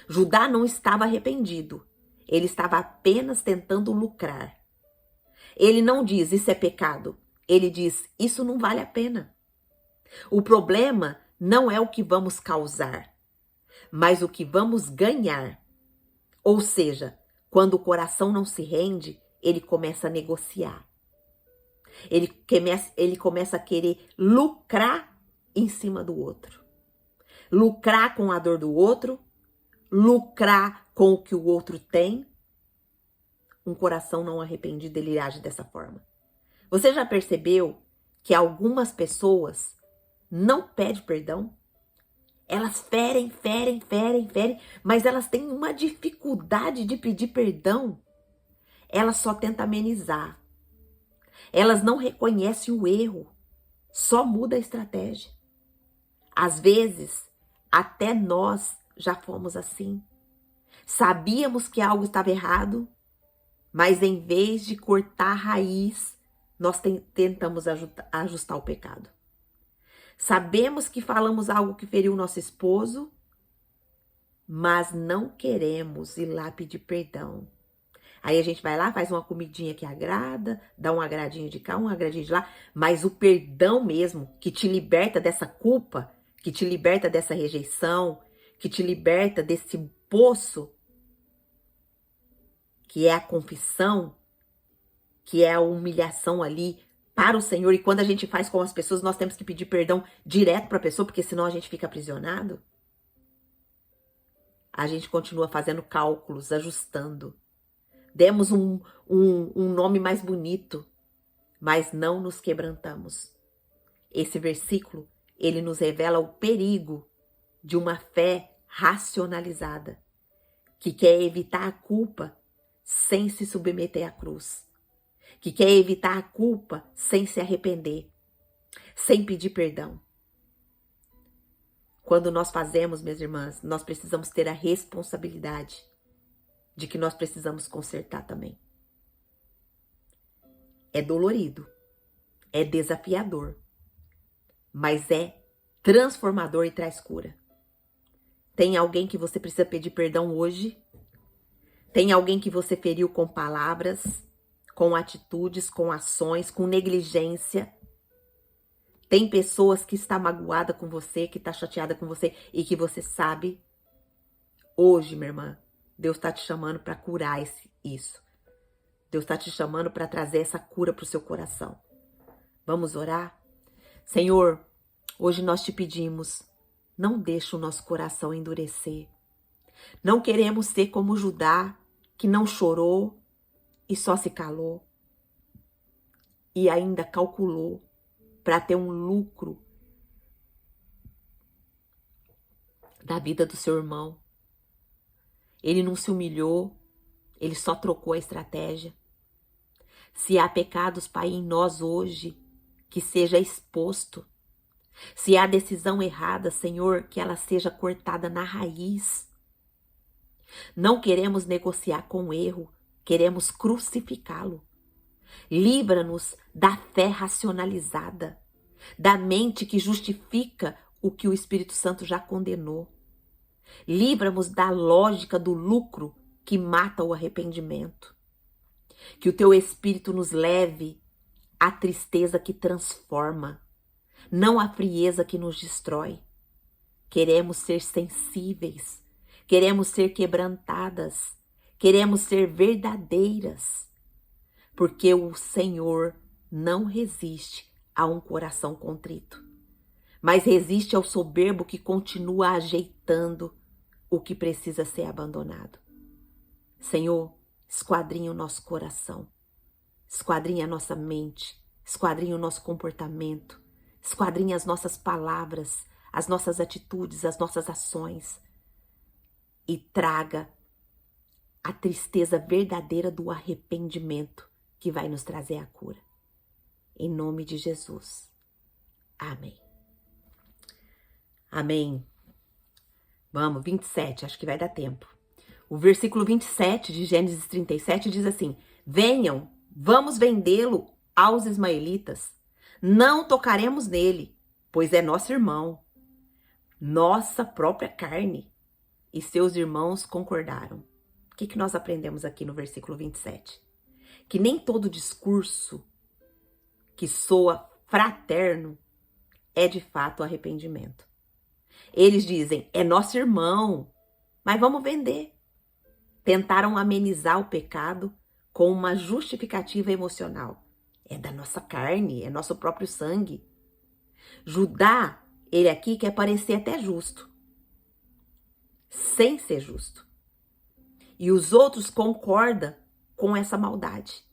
Judá não estava arrependido. Ele estava apenas tentando lucrar. Ele não diz, isso é pecado. Ele diz, isso não vale a pena. O problema não é o que vamos causar, mas o que vamos ganhar. Ou seja, quando o coração não se rende, ele começa a negociar. Ele começa a querer lucrar em cima do outro. Lucrar com a dor do outro, lucrar com o que o outro tem. Um coração não arrependido, ele age dessa forma. Você já percebeu que algumas pessoas não pedem perdão? Elas ferem, mas elas têm uma dificuldade de pedir perdão. Elas só tentam amenizar. Elas não reconhecem o erro, só muda a estratégia. Às vezes, até nós já fomos assim. Sabíamos que algo estava errado, mas em vez de cortar a raiz, nós tentamos ajustar o pecado. Sabemos que falamos algo que feriu nosso esposo, mas não queremos ir lá pedir perdão. Aí a gente vai lá, faz uma comidinha que agrada, dá um agradinho de cá, um agradinho de lá, mas o perdão mesmo, que te liberta dessa culpa, que te liberta dessa rejeição, que te liberta desse poço, que é a confissão, que é a humilhação ali para o Senhor. E quando a gente faz com as pessoas, nós temos que pedir perdão direto para a pessoa, porque senão a gente fica aprisionado. A gente continua fazendo cálculos, ajustando. Demos um nome mais bonito, mas não nos quebrantamos. Esse versículo, ele nos revela o perigo de uma fé racionalizada, que quer evitar a culpa sem se submeter à cruz, que quer evitar a culpa sem se arrepender, sem pedir perdão. Quando nós fazemos, minhas irmãs, nós precisamos ter a responsabilidade de que nós precisamos consertar também. É dolorido, é desafiador, mas é transformador e traz cura. Tem alguém que você precisa pedir perdão hoje? Tem alguém que você feriu com palavras, com atitudes, com ações, com negligência? Tem pessoas que estão magoadas com você, que estão chateadas com você e que você sabe? Hoje, minha irmã, Deus está te chamando para curar isso. Deus está te chamando para trazer essa cura para o seu coração. Vamos orar? Senhor, hoje nós te pedimos, não deixe o nosso coração endurecer. Não queremos ser como Judá, que não chorou e só se calou. E ainda calculou para ter um lucro da vida do seu irmão. Ele não se humilhou, ele só trocou a estratégia. Se há pecados, Pai, em nós hoje, que seja exposto. Se há decisão errada, Senhor, que ela seja cortada na raiz. Não queremos negociar com o erro, queremos crucificá-lo. Livra-nos da fé racionalizada, da mente que justifica o que o Espírito Santo já condenou. Livra-nos da lógica do lucro que mata o arrependimento. Que o teu Espírito nos leve à tristeza que transforma, não à frieza que nos destrói. Queremos ser sensíveis, queremos ser quebrantadas, queremos ser verdadeiras, porque o Senhor não resiste a um coração contrito, mas resiste ao soberbo que continua ajeitando o que precisa ser abandonado. Senhor, esquadrinha o nosso coração, esquadrinha a nossa mente, esquadrinha o nosso comportamento, esquadrinha as nossas palavras, as nossas atitudes, as nossas ações e traga a tristeza verdadeira do arrependimento que vai nos trazer a cura. Em nome de Jesus. Amém. Amém. Vamos, 27, acho que vai dar tempo. O versículo 27 de Gênesis 37 diz assim: venham, vamos vendê-lo aos ismaelitas. Não tocaremos nele, pois é nosso irmão, nossa própria carne. e seus irmãos concordaram. O que nós aprendemos aqui no versículo 27? Que nem todo discurso que soa fraterno é de fato arrependimento. Eles dizem, é nosso irmão, mas vamos vender. Tentaram amenizar o pecado com uma justificativa emocional. É da nossa carne, é nosso próprio sangue. Judá, ele aqui quer parecer até justo, sem ser justo. E os outros concordam com essa maldade,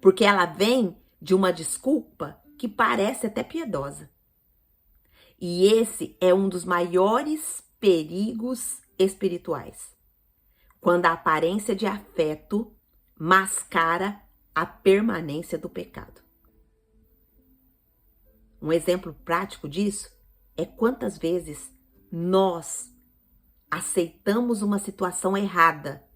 porque ela vem de uma desculpa que parece até piedosa. E esse é um dos maiores perigos espirituais, quando a aparência de afeto mascara a permanência do pecado. Um exemplo prático disso é quantas vezes nós aceitamos uma situação errada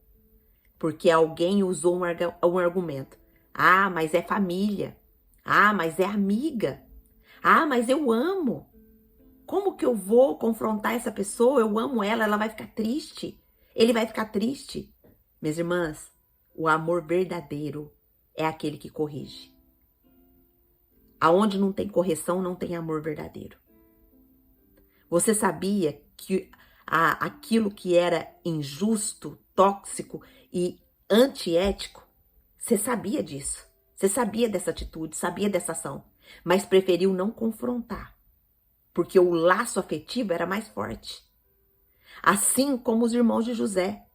porque alguém usou um argumento. Ah, mas é família. Ah, mas é amiga. Ah, mas eu amo. Como que eu vou confrontar essa pessoa? Eu amo ela, ela vai ficar triste. Ele vai ficar triste. Minhas irmãs, o amor verdadeiro é aquele que corrige. Aonde não tem correção, não tem amor verdadeiro. Você sabia que aquilo que era injusto, tóxico e antiético, você sabia disso. Você sabia dessa atitude, sabia dessa ação, mas preferiu não confrontar, porque o laço afetivo era mais forte. Assim como os irmãos de José.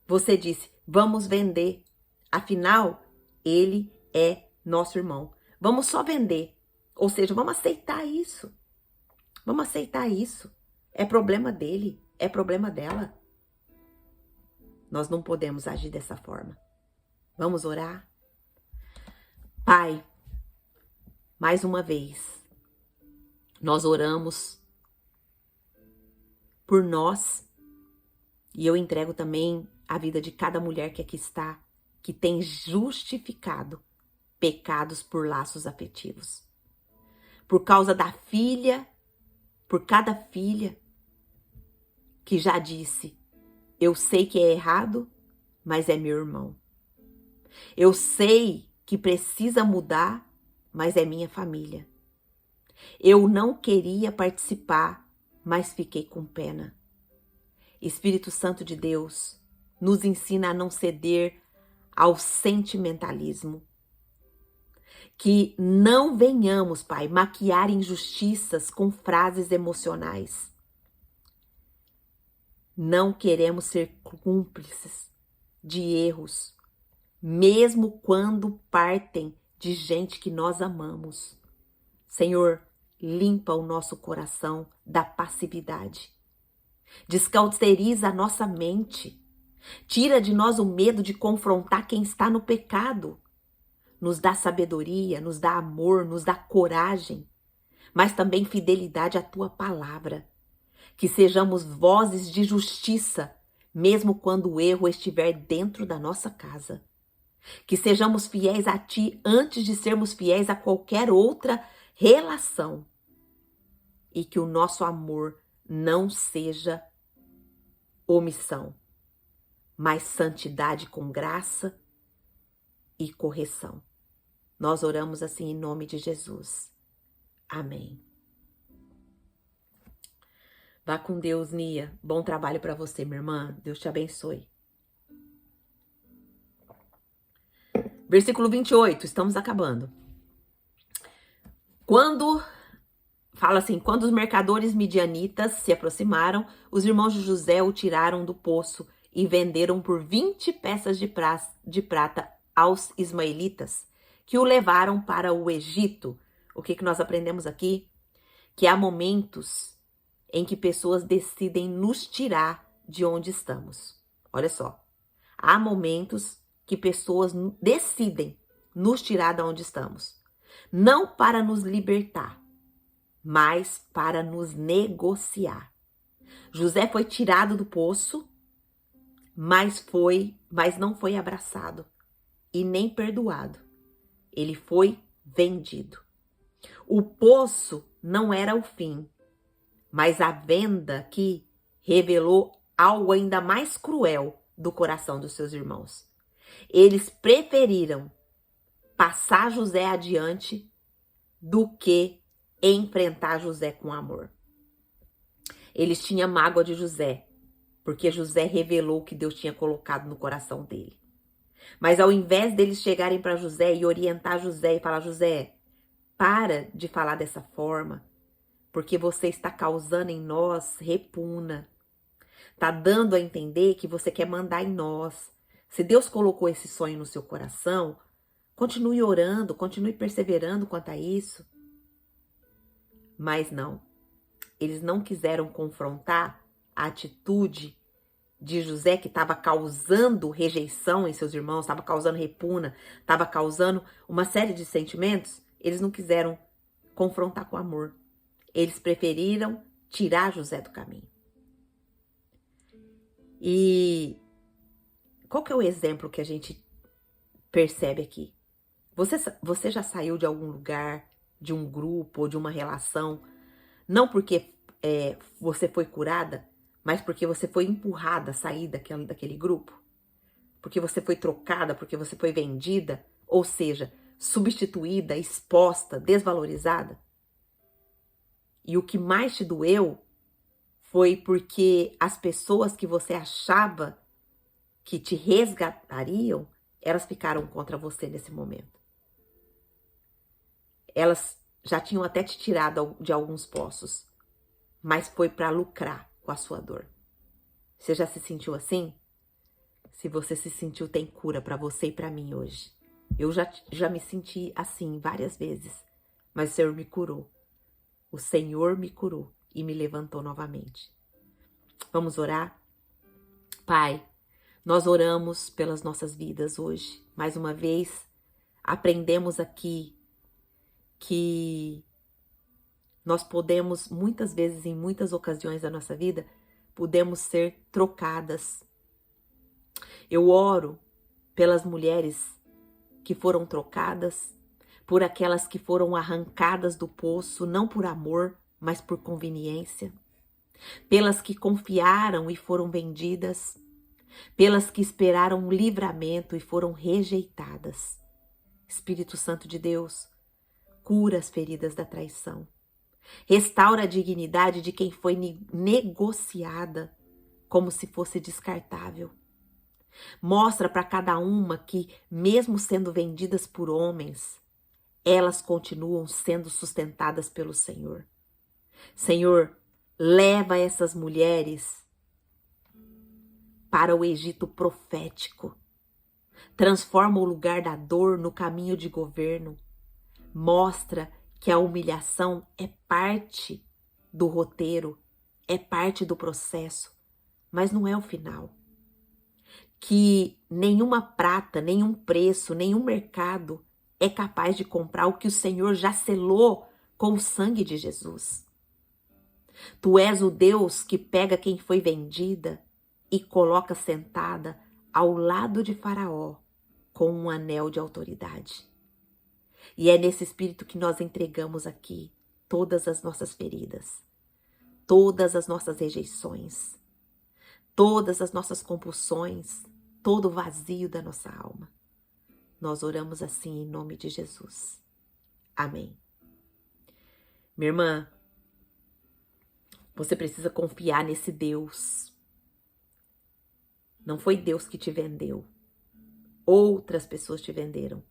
Você disse, vamos vender. Afinal, ele é nosso irmão. Vamos só vender. Ou seja, vamos aceitar isso. Vamos aceitar isso. É problema dele, é problema dela. Nós não podemos agir dessa forma. Vamos orar? Pai, mais uma vez, nós oramos por nós e eu entrego também a vida de cada mulher que aqui está, que tem justificado pecados por laços afetivos. Por causa da filha, por cada filha que já disse, eu sei que é errado, mas é meu irmão. Eu sei que precisa mudar, mas é minha família. Eu não queria participar, mas fiquei com pena. Espírito Santo de Deus, nos ensina a não ceder ao sentimentalismo. Que não venhamos, Pai, maquiar injustiças com frases emocionais. Não queremos ser cúmplices de erros, mesmo quando partem de gente que nós amamos. Senhor, limpa o nosso coração da passividade. Descauteriza a nossa mente. Tira de nós o medo de confrontar quem está no pecado. Nos dá sabedoria, nos dá amor, nos dá coragem, mas também fidelidade à tua palavra. Que sejamos vozes de justiça, mesmo quando o erro estiver dentro da nossa casa. Que sejamos fiéis a ti antes de sermos fiéis a qualquer outra relação. E que o nosso amor não seja omissão, mas santidade com graça e correção. Nós oramos assim em nome de Jesus. Amém. Vá com Deus, Nia. Bom trabalho para você, minha irmã. Deus te abençoe. Versículo 28, estamos acabando. Fala assim, quando os mercadores midianitas se aproximaram, os irmãos de José o tiraram do poço e venderam por 20 peças de prata aos ismaelitas, que o levaram para o Egito. O que nós aprendemos aqui? Que há momentos em que pessoas decidem nos tirar de onde estamos. Olha só, há momentos que pessoas decidem nos tirar de onde estamos. Não para nos libertar, mas para nos negociar. José foi tirado do poço, mas não foi abraçado e nem perdoado. Ele foi vendido. O poço não era o fim, mas a venda que revelou algo ainda mais cruel do coração dos seus irmãos. Eles preferiram passar José adiante do que enfrentar José com amor. Eles tinham mágoa de José, porque José revelou o que Deus tinha colocado no coração dele. Mas ao invés deles chegarem para José e orientar José e falar: José, para de falar dessa forma, porque você está causando em nós repugna. Está dando a entender que você quer mandar em nós. Se Deus colocou esse sonho no seu coração, continue orando, continue perseverando quanto a isso. Mas não. Eles não quiseram confrontar a atitude de José, que estava causando rejeição em seus irmãos, estava causando repugna, estava causando uma série de sentimentos. Eles não quiseram confrontar com amor. Eles preferiram tirar José do caminho. E qual que é o exemplo que a gente percebe aqui? Você já saiu de algum lugar, de um grupo ou de uma relação, não porque você foi curada, mas porque você foi empurrada a sair daquele grupo? Porque você foi trocada, porque você foi vendida, ou seja, substituída, exposta, desvalorizada? E o que mais te doeu foi porque as pessoas que você achava que te resgatariam, elas ficaram contra você nesse momento. Elas já tinham até te tirado de alguns poços, mas foi para lucrar com a sua dor. Você já se sentiu assim? Se você se sentiu, tem cura para você e para mim hoje. Eu já me senti assim várias vezes, mas o Senhor me curou. O Senhor me curou e me levantou novamente. Vamos orar? Pai, nós oramos pelas nossas vidas hoje. Mais uma vez, aprendemos aqui que nós podemos, muitas vezes, em muitas ocasiões da nossa vida, podemos ser trocadas. Eu oro pelas mulheres que foram trocadas, por aquelas que foram arrancadas do poço, não por amor, mas por conveniência, pelas que confiaram e foram vendidas, pelas que esperaram um livramento e foram rejeitadas. Espírito Santo de Deus, cura as feridas da traição, restaura a dignidade de quem foi negociada como se fosse descartável. Mostra para cada uma que, mesmo sendo vendidas por homens, elas continuam sendo sustentadas pelo Senhor. Senhor, leva essas mulheres para o Egito profético. Transforma o lugar da dor no caminho de governo. Mostra que a humilhação é parte do roteiro, é parte do processo, mas não é o final. Que nenhuma prata, nenhum preço, nenhum mercado é capaz de comprar o que o Senhor já selou com o sangue de Jesus. Tu és o Deus que pega quem foi vendida e coloca sentada ao lado de Faraó com um anel de autoridade. E é nesse espírito que nós entregamos aqui todas as nossas feridas, todas as nossas rejeições, todas as nossas compulsões, todo o vazio da nossa alma. Nós oramos assim em nome de Jesus. Amém. Minha irmã, você precisa confiar nesse Deus. Não foi Deus que te vendeu. Outras pessoas te venderam.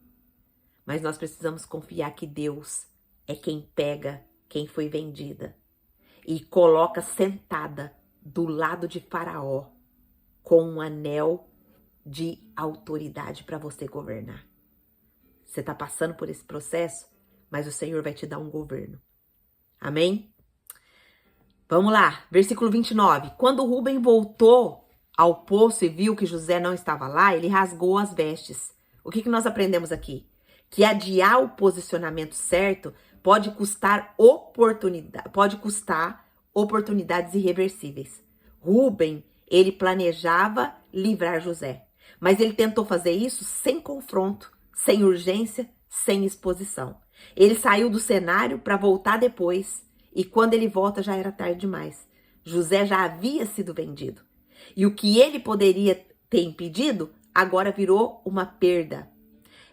Mas nós precisamos confiar que Deus é quem pega quem foi vendida e coloca sentada do lado de Faraó com um anel de autoridade para você governar. Você está passando por esse processo, mas o Senhor vai te dar um governo. Amém? Vamos lá, versículo 29. Quando Rúben voltou ao poço e viu que José não estava lá, ele rasgou as vestes. O que nós aprendemos aqui? Que adiar o posicionamento certo pode custar oportunidades irreversíveis. Rúben, ele planejava livrar José, mas ele tentou fazer isso sem confronto, sem urgência, sem exposição. Ele saiu do cenário para voltar depois, e quando ele volta já era tarde demais. José já havia sido vendido. E o que ele poderia ter impedido, agora virou uma perda.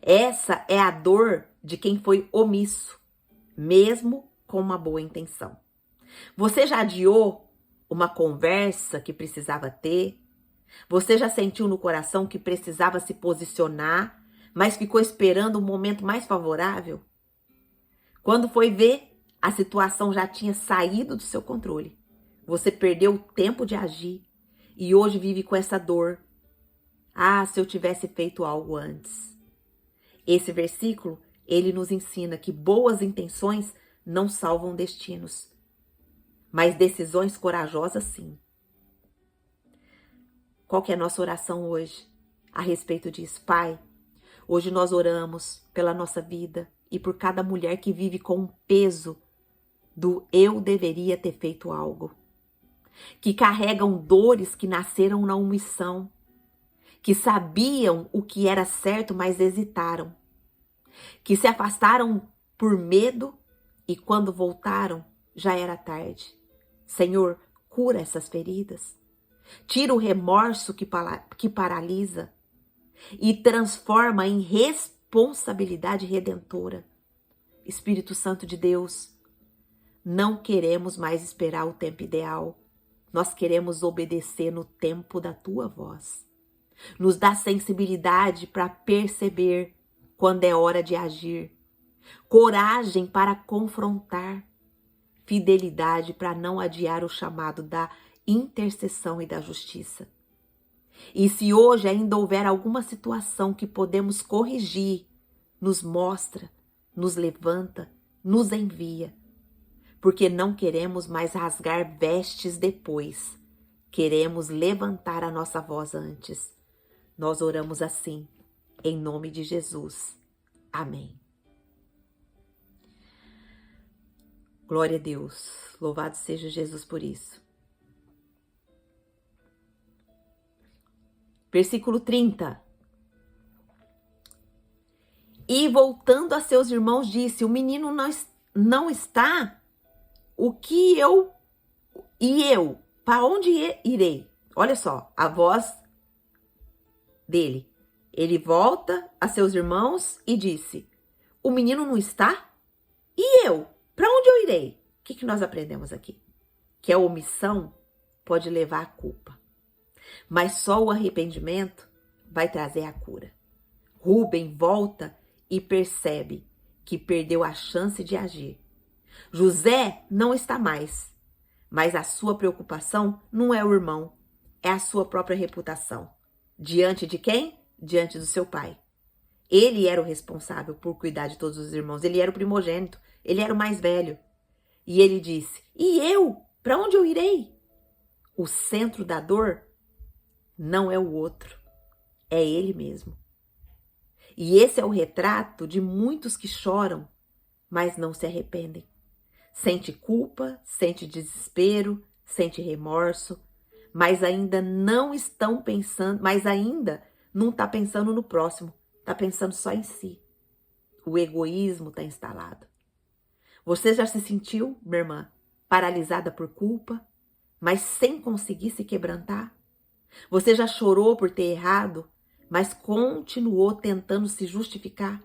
Essa é a dor de quem foi omisso, mesmo com uma boa intenção. Você já adiou uma conversa que precisava ter? Você já sentiu no coração que precisava se posicionar, mas ficou esperando um momento mais favorável? Quando foi ver, a situação já tinha saído do seu controle. Você perdeu o tempo de agir e hoje vive com essa dor. Ah, se eu tivesse feito algo antes. Esse versículo, ele nos ensina que boas intenções não salvam destinos, mas decisões corajosas sim. Qual que é a nossa oração hoje a respeito disso? Pai, hoje nós oramos pela nossa vida e por cada mulher que vive com o peso do eu deveria ter feito algo, que carregam dores que nasceram na omissão, que sabiam o que era certo, mas hesitaram, que se afastaram por medo e quando voltaram já era tarde. Senhor, cura essas feridas, tira o remorso que paralisa e transforma em responsabilidade redentora. Espírito Santo de Deus, não queremos mais esperar o tempo ideal. Nós queremos obedecer no tempo da tua voz. Nos dá sensibilidade para perceber quando é hora de agir. Coragem para confrontar. Fidelidade para não adiar o chamado da intercessão e da justiça. E se hoje ainda houver alguma situação que podemos corrigir, nos mostra, nos levanta, nos envia. Porque não queremos mais rasgar vestes depois. Queremos levantar a nossa voz antes. Nós oramos assim, em nome de Jesus. Amém. Glória a Deus. Louvado seja Jesus por isso. Versículo 30. E voltando a seus irmãos disse, o menino não está... O que eu... E eu? Para onde irei? Olha só, a voz dele. Ele volta a seus irmãos e disse, o menino não está? E eu? Para onde eu irei? O que nós aprendemos aqui? Que a omissão pode levar à culpa. Mas só o arrependimento vai trazer a cura. Rubem volta e percebe que perdeu a chance de agir. José não está mais, mas a sua preocupação não é o irmão, é a sua própria reputação. Diante de quem? Diante do seu pai. Ele era o responsável por cuidar de todos os irmãos, ele era o primogênito, ele era o mais velho. E ele disse, e eu? Para onde eu irei? O centro da dor não é o outro, é ele mesmo. E esse é o retrato de muitos que choram, mas não se arrependem. Sente culpa, sente desespero, sente remorso, mas ainda não estão pensando, mas ainda não está pensando no próximo, está pensando só em si. O egoísmo está instalado. Você já se sentiu, minha irmã, paralisada por culpa, mas sem conseguir se quebrantar? Você já chorou por ter errado, mas continuou tentando se justificar?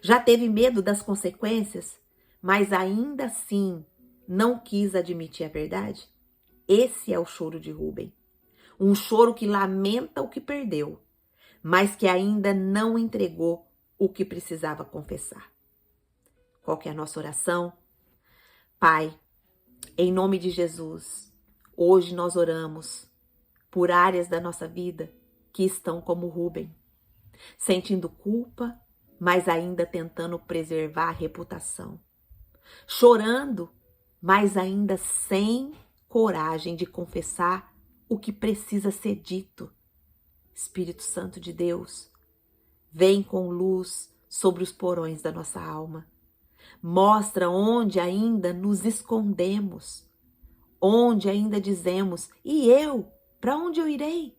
Já teve medo das consequências, mas ainda assim não quis admitir a verdade? Esse é o choro de Rubem. Um choro que lamenta o que perdeu, mas que ainda não entregou o que precisava confessar. Qual que é a nossa oração? Pai, em nome de Jesus, hoje nós oramos por áreas da nossa vida que estão como Rubem, sentindo culpa, mas ainda tentando preservar a reputação. Chorando, mas ainda sem coragem de confessar o que precisa ser dito. Espírito Santo de Deus, vem com luz sobre os porões da nossa alma. Mostra onde ainda nos escondemos, onde ainda dizemos, e eu? Para onde eu irei?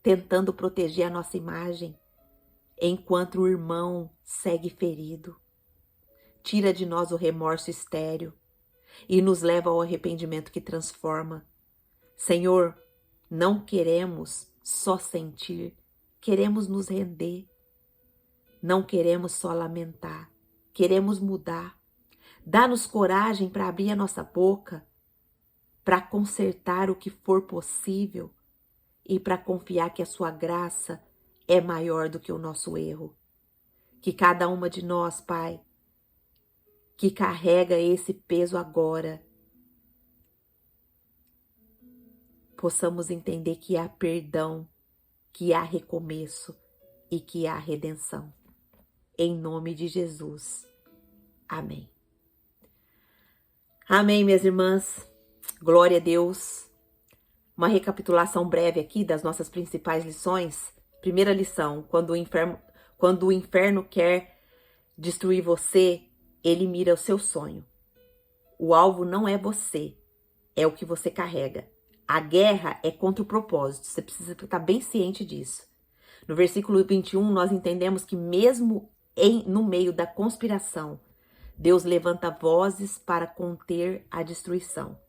Tentando proteger a nossa imagem, enquanto o irmão segue ferido. Tira de nós o remorso estéril e nos leva ao arrependimento que transforma. Senhor, Não queremos só sentir, queremos nos render. Não queremos só lamentar, queremos mudar. Dá-nos coragem para abrir a nossa boca, para consertar o que for possível e para confiar que a sua graça é maior do que o nosso erro. Que cada uma de nós, Pai, que carrega esse peso agora, possamos entender que há perdão, que há recomeço e que há redenção. Em nome de Jesus. Amém. Amém, minhas irmãs. Glória a Deus. Uma recapitulação breve aqui das nossas principais lições. Primeira lição, quando o inferno quer destruir você, ele mira o seu sonho. O alvo não é você, é o que você carrega. A guerra é contra o propósito, você precisa estar bem ciente disso. No versículo 21, nós entendemos que mesmo no meio da conspiração, Deus levanta vozes para conter a destruição.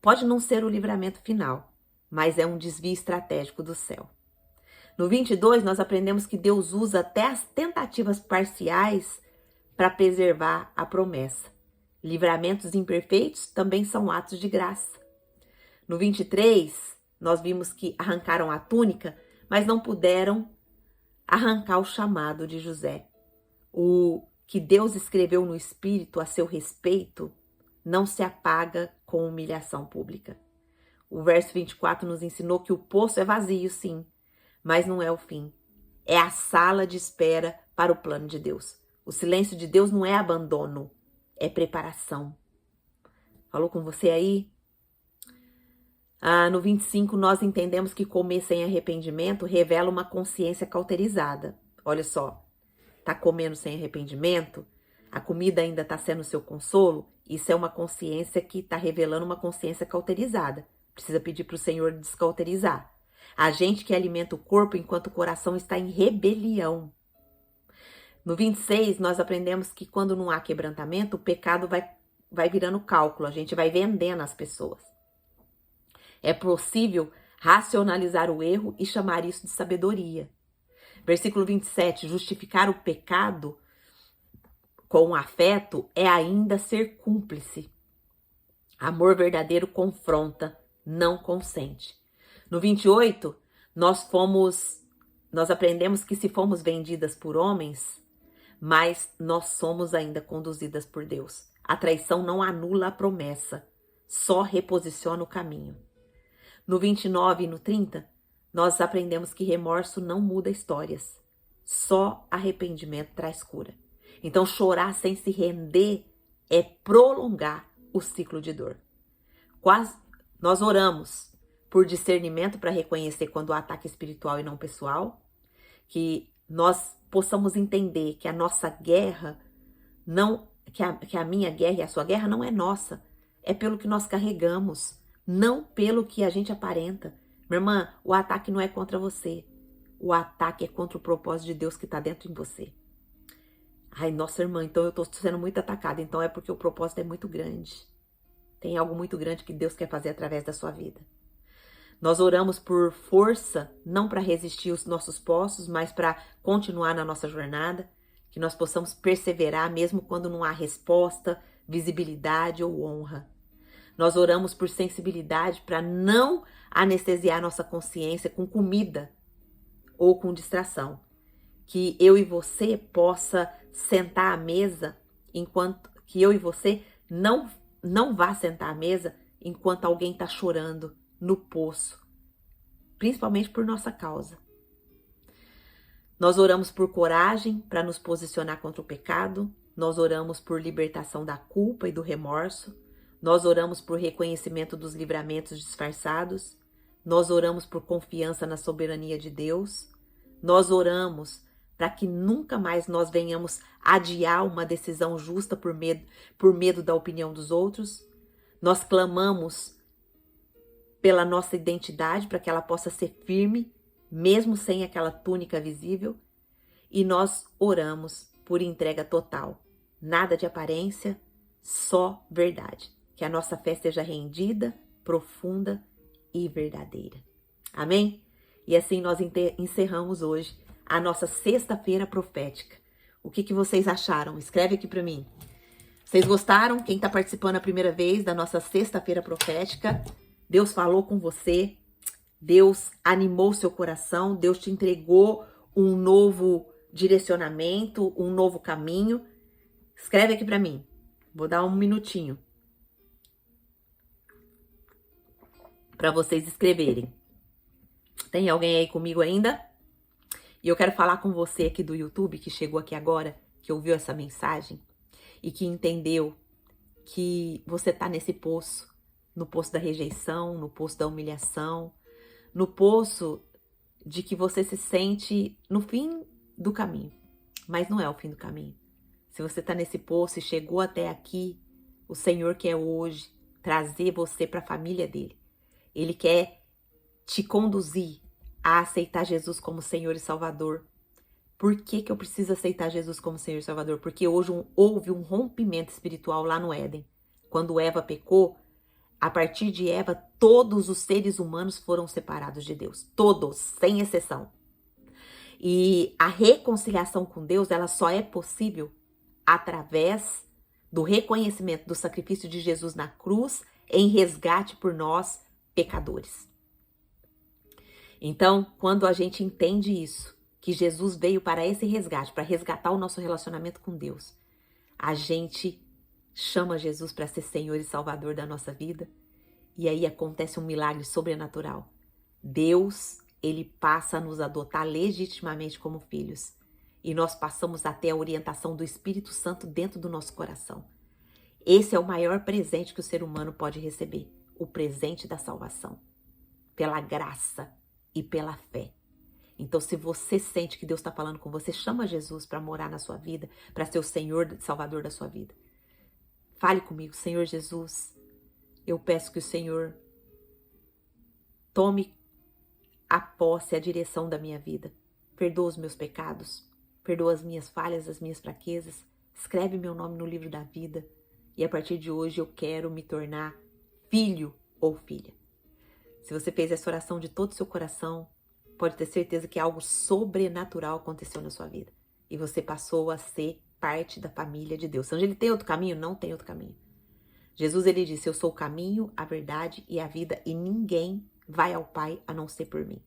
Pode não ser o livramento final, mas é um desvio estratégico do céu. No 22, nós aprendemos que Deus usa até as tentativas parciais para preservar a promessa. Livramentos imperfeitos também são atos de graça. No 23, nós vimos que arrancaram a túnica, mas não puderam arrancar o chamado de José. O que Deus escreveu no Espírito a seu respeito não se apaga com humilhação pública. O verso 24 nos ensinou que o poço é vazio, sim, mas não é o fim. É a sala de espera para o plano de Deus. O silêncio de Deus não é abandono, é preparação. Falou com você aí? No 25, nós entendemos que comer sem arrependimento revela uma consciência cauterizada. Olha só. Está comendo sem arrependimento, a comida ainda está sendo seu consolo, isso é uma consciência que está revelando uma consciência cauterizada. Precisa pedir para o Senhor descauterizar. A gente que alimenta o corpo enquanto o coração está em rebelião. No 26, nós aprendemos que quando não há quebrantamento, o pecado vai virando cálculo, a gente vai vendendo as pessoas. É possível racionalizar o erro e chamar isso de sabedoria. Versículo 27, justificar o pecado com afeto é ainda ser cúmplice. Amor verdadeiro confronta, não consente. No 28, nós aprendemos que se fomos vendidas por homens, mas nós somos ainda conduzidas por Deus. A traição não anula a promessa, só reposiciona o caminho. No 29 e no 30, nós aprendemos que remorso não muda histórias. Só arrependimento traz cura. Então, chorar sem se render é prolongar o ciclo de dor. Nós oramos por discernimento para reconhecer quando o ataque espiritual e não pessoal. Que nós possamos entender que a nossa guerra, que a minha guerra e a sua guerra não é nossa. É pelo que nós carregamos, não pelo que a gente aparenta. Minha irmã, o ataque não é contra você. O ataque é contra o propósito de Deus que está dentro de você. Ai, nossa irmã, então eu estou sendo muito atacada. Então é porque o propósito é muito grande. Tem algo muito grande que Deus quer fazer através da sua vida. Nós oramos por força, não para resistir os nossos poços, mas para continuar na nossa jornada. Que nós possamos perseverar mesmo quando não há resposta, visibilidade ou honra. Nós oramos por sensibilidade para não anestesiar nossa consciência com comida ou com distração. Que eu e você possa sentar à mesa que eu e você não vá sentar à mesa enquanto alguém está chorando no poço, principalmente por nossa causa. Nós oramos por coragem para nos posicionar contra o pecado. Nós oramos por libertação da culpa e do remorso. Nós oramos por reconhecimento dos livramentos disfarçados. Nós oramos por confiança na soberania de Deus. Nós oramos para que nunca mais nós venhamos adiar uma decisão justa por medo da opinião dos outros. Nós clamamos pela nossa identidade, para que ela possa ser firme, mesmo sem aquela túnica visível. E nós oramos por entrega total. Nada de aparência, só verdade. Que a nossa fé seja rendida, profunda e verdadeira. Amém? E assim nós encerramos hoje a nossa sexta-feira profética. O que vocês acharam? Escreve aqui para mim. Vocês gostaram? Quem está participando a primeira vez da nossa sexta-feira profética? Deus falou com você? Deus animou seu coração? Deus te entregou um novo direcionamento, um novo caminho? Escreve aqui para mim. Vou dar um minutinho para vocês escreverem. Tem alguém aí comigo ainda? E eu quero falar com você aqui do YouTube, que chegou aqui agora, que ouviu essa mensagem e que entendeu que você tá nesse poço, no poço da rejeição, no poço da humilhação, no poço de que você se sente no fim do caminho, mas não é o fim do caminho. Se você tá nesse poço e chegou até aqui, o Senhor quer hoje trazer você para a família dele. Ele quer te conduzir a aceitar Jesus como Senhor e Salvador. Por que eu preciso aceitar Jesus como Senhor e Salvador? Porque hoje houve um rompimento espiritual lá no Éden. Quando Eva pecou, a partir de Eva, todos os seres humanos foram separados de Deus. Todos, sem exceção. E a reconciliação com Deus, ela só é possível através do reconhecimento do sacrifício de Jesus na cruz em resgate por nós, pecadores. Então, quando a gente entende isso, que Jesus veio para esse resgate, para resgatar o nosso relacionamento com Deus, a gente chama Jesus para ser Senhor e Salvador da nossa vida, e aí acontece um milagre sobrenatural. Deus, ele passa a nos adotar legitimamente como filhos, e nós passamos até a orientação do Espírito Santo dentro do nosso coração. Esse é o maior presente que o ser humano pode receber, o presente da salvação, pela graça e pela fé. Então, se você sente que Deus está falando com você, chama Jesus para morar na sua vida, para ser o Senhor e Salvador da sua vida. Fale comigo, Senhor Jesus, eu peço que o Senhor tome a posse, a direção da minha vida. Perdoa os meus pecados, perdoa as minhas falhas, as minhas fraquezas. Escreve meu nome no livro da vida. E a partir de hoje eu quero me tornar filho ou filha. Se você fez essa oração de todo o seu coração, pode ter certeza que algo sobrenatural aconteceu na sua vida. E você passou a ser parte da família de Deus. Onde ele tem outro caminho? Não tem outro caminho. Jesus, ele disse, eu sou o caminho, a verdade e a vida, e ninguém vai ao Pai a não ser por mim.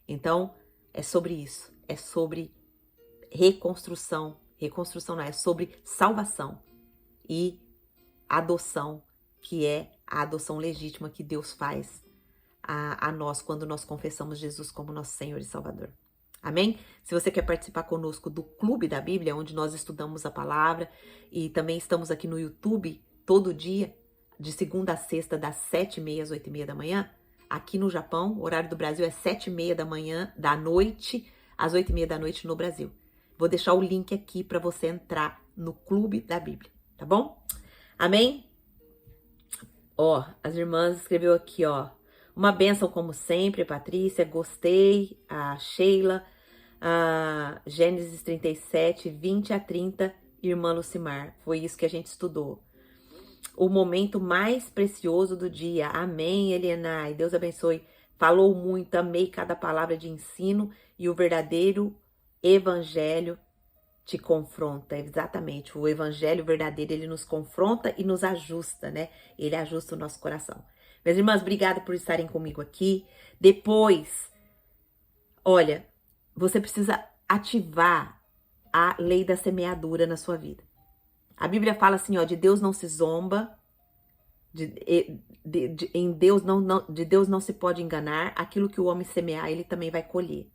Então, é sobre isso. É sobre reconstrução. Reconstrução não, é sobre salvação e adoção, que é a adoção legítima que Deus faz a nós quando nós confessamos Jesus como nosso Senhor e Salvador. Amém? Se você quer participar conosco do Clube da Bíblia, onde nós estudamos a palavra, e também estamos aqui no YouTube todo dia, de segunda a sexta, das 7h30 às 8h30 da manhã. Aqui no Japão, o horário do Brasil é 7h30 da manhã, da noite, às 8h30 da noite no Brasil. Vou deixar o link aqui para você entrar no Clube da Bíblia, tá bom? Amém? Ó, as irmãs escreveu aqui, ó. Uma bênção como sempre, Patrícia, gostei. A Sheila, a Gênesis 37, 20 a 30, irmã Lucimar. Foi isso que a gente estudou. O momento mais precioso do dia. Amém, Elianai. Deus abençoe. Falou muito, amei cada palavra de ensino e o verdadeiro evangelho te confronta. Exatamente, o evangelho verdadeiro, ele nos confronta e nos ajusta, né? Ele ajusta o nosso coração. Minhas irmãs, obrigada por estarem comigo aqui. Depois, olha, você precisa ativar a lei da semeadura na sua vida. A Bíblia fala assim, ó, de Deus não se zomba, de Deus não se pode enganar, aquilo que o homem semear, ele também vai colher.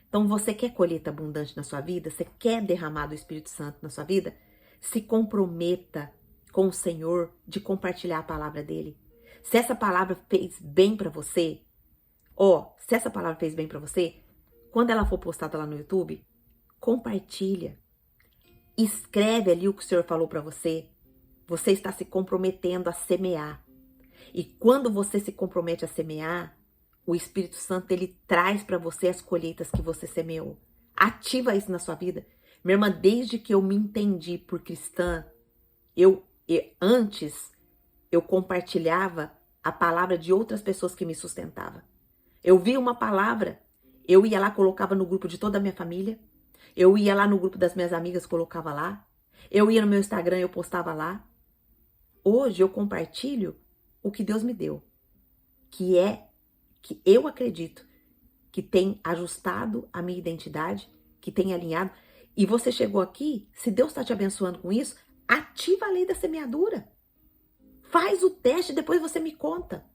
Então, você quer colheita abundante na sua vida? Você quer derramar do Espírito Santo na sua vida? Se comprometa com o Senhor de compartilhar a palavra dele. Se essa palavra fez bem pra você, se essa palavra fez bem pra você, quando ela for postada lá no YouTube, compartilha. Escreve ali o que o Senhor falou pra você. Você está se comprometendo a semear. E quando você se compromete a semear, o Espírito Santo, ele traz para você as colheitas que você semeou. Ativa isso na sua vida. Minha irmã, desde que eu me entendi por cristã, antes eu compartilhava a palavra de outras pessoas que me sustentavam. Eu vi uma palavra, eu ia lá, colocava no grupo de toda a minha família. Eu ia lá no grupo das minhas amigas, colocava lá. Eu ia no meu Instagram, eu postava lá. Hoje eu compartilho o que Deus me deu, que eu acredito que tem ajustado a minha identidade, que tem alinhado. E você chegou aqui, se Deus está te abençoando com isso, ativa a lei da semeadura. Faz o teste, depois você me conta.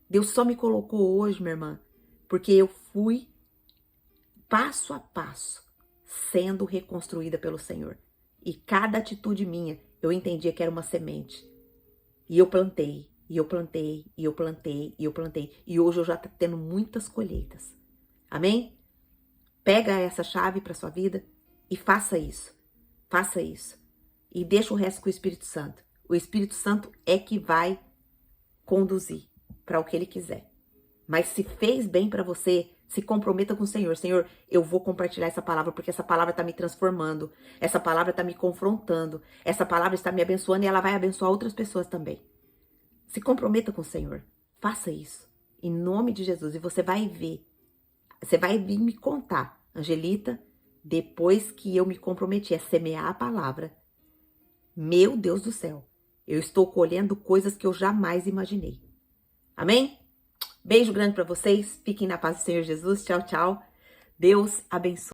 Deus só me colocou hoje, minha irmã, porque eu fui passo a passo sendo reconstruída pelo Senhor. E cada atitude minha, eu entendia que era uma semente. E eu plantei, e eu plantei, e eu plantei, e eu plantei. E hoje eu já tô tendo muitas colheitas. Amém? Pega essa chave para sua vida e faça isso. Faça isso. E deixa o resto com o Espírito Santo. O Espírito Santo é que vai conduzir para o que ele quiser. Mas se fez bem para você, se comprometa com o Senhor. Senhor, eu vou compartilhar essa palavra porque essa palavra está me transformando. Essa palavra está me confrontando. Essa palavra está me abençoando e ela vai abençoar outras pessoas também. Se comprometa com o Senhor. Faça isso. Em nome de Jesus. E você vai ver. Você vai vir me contar, Angelita, depois que eu me comprometi a semear a palavra. Meu Deus do céu. Eu estou colhendo coisas que eu jamais imaginei. Amém? Beijo grande para vocês. Fiquem na paz do Senhor Jesus. Tchau, tchau. Deus abençoe.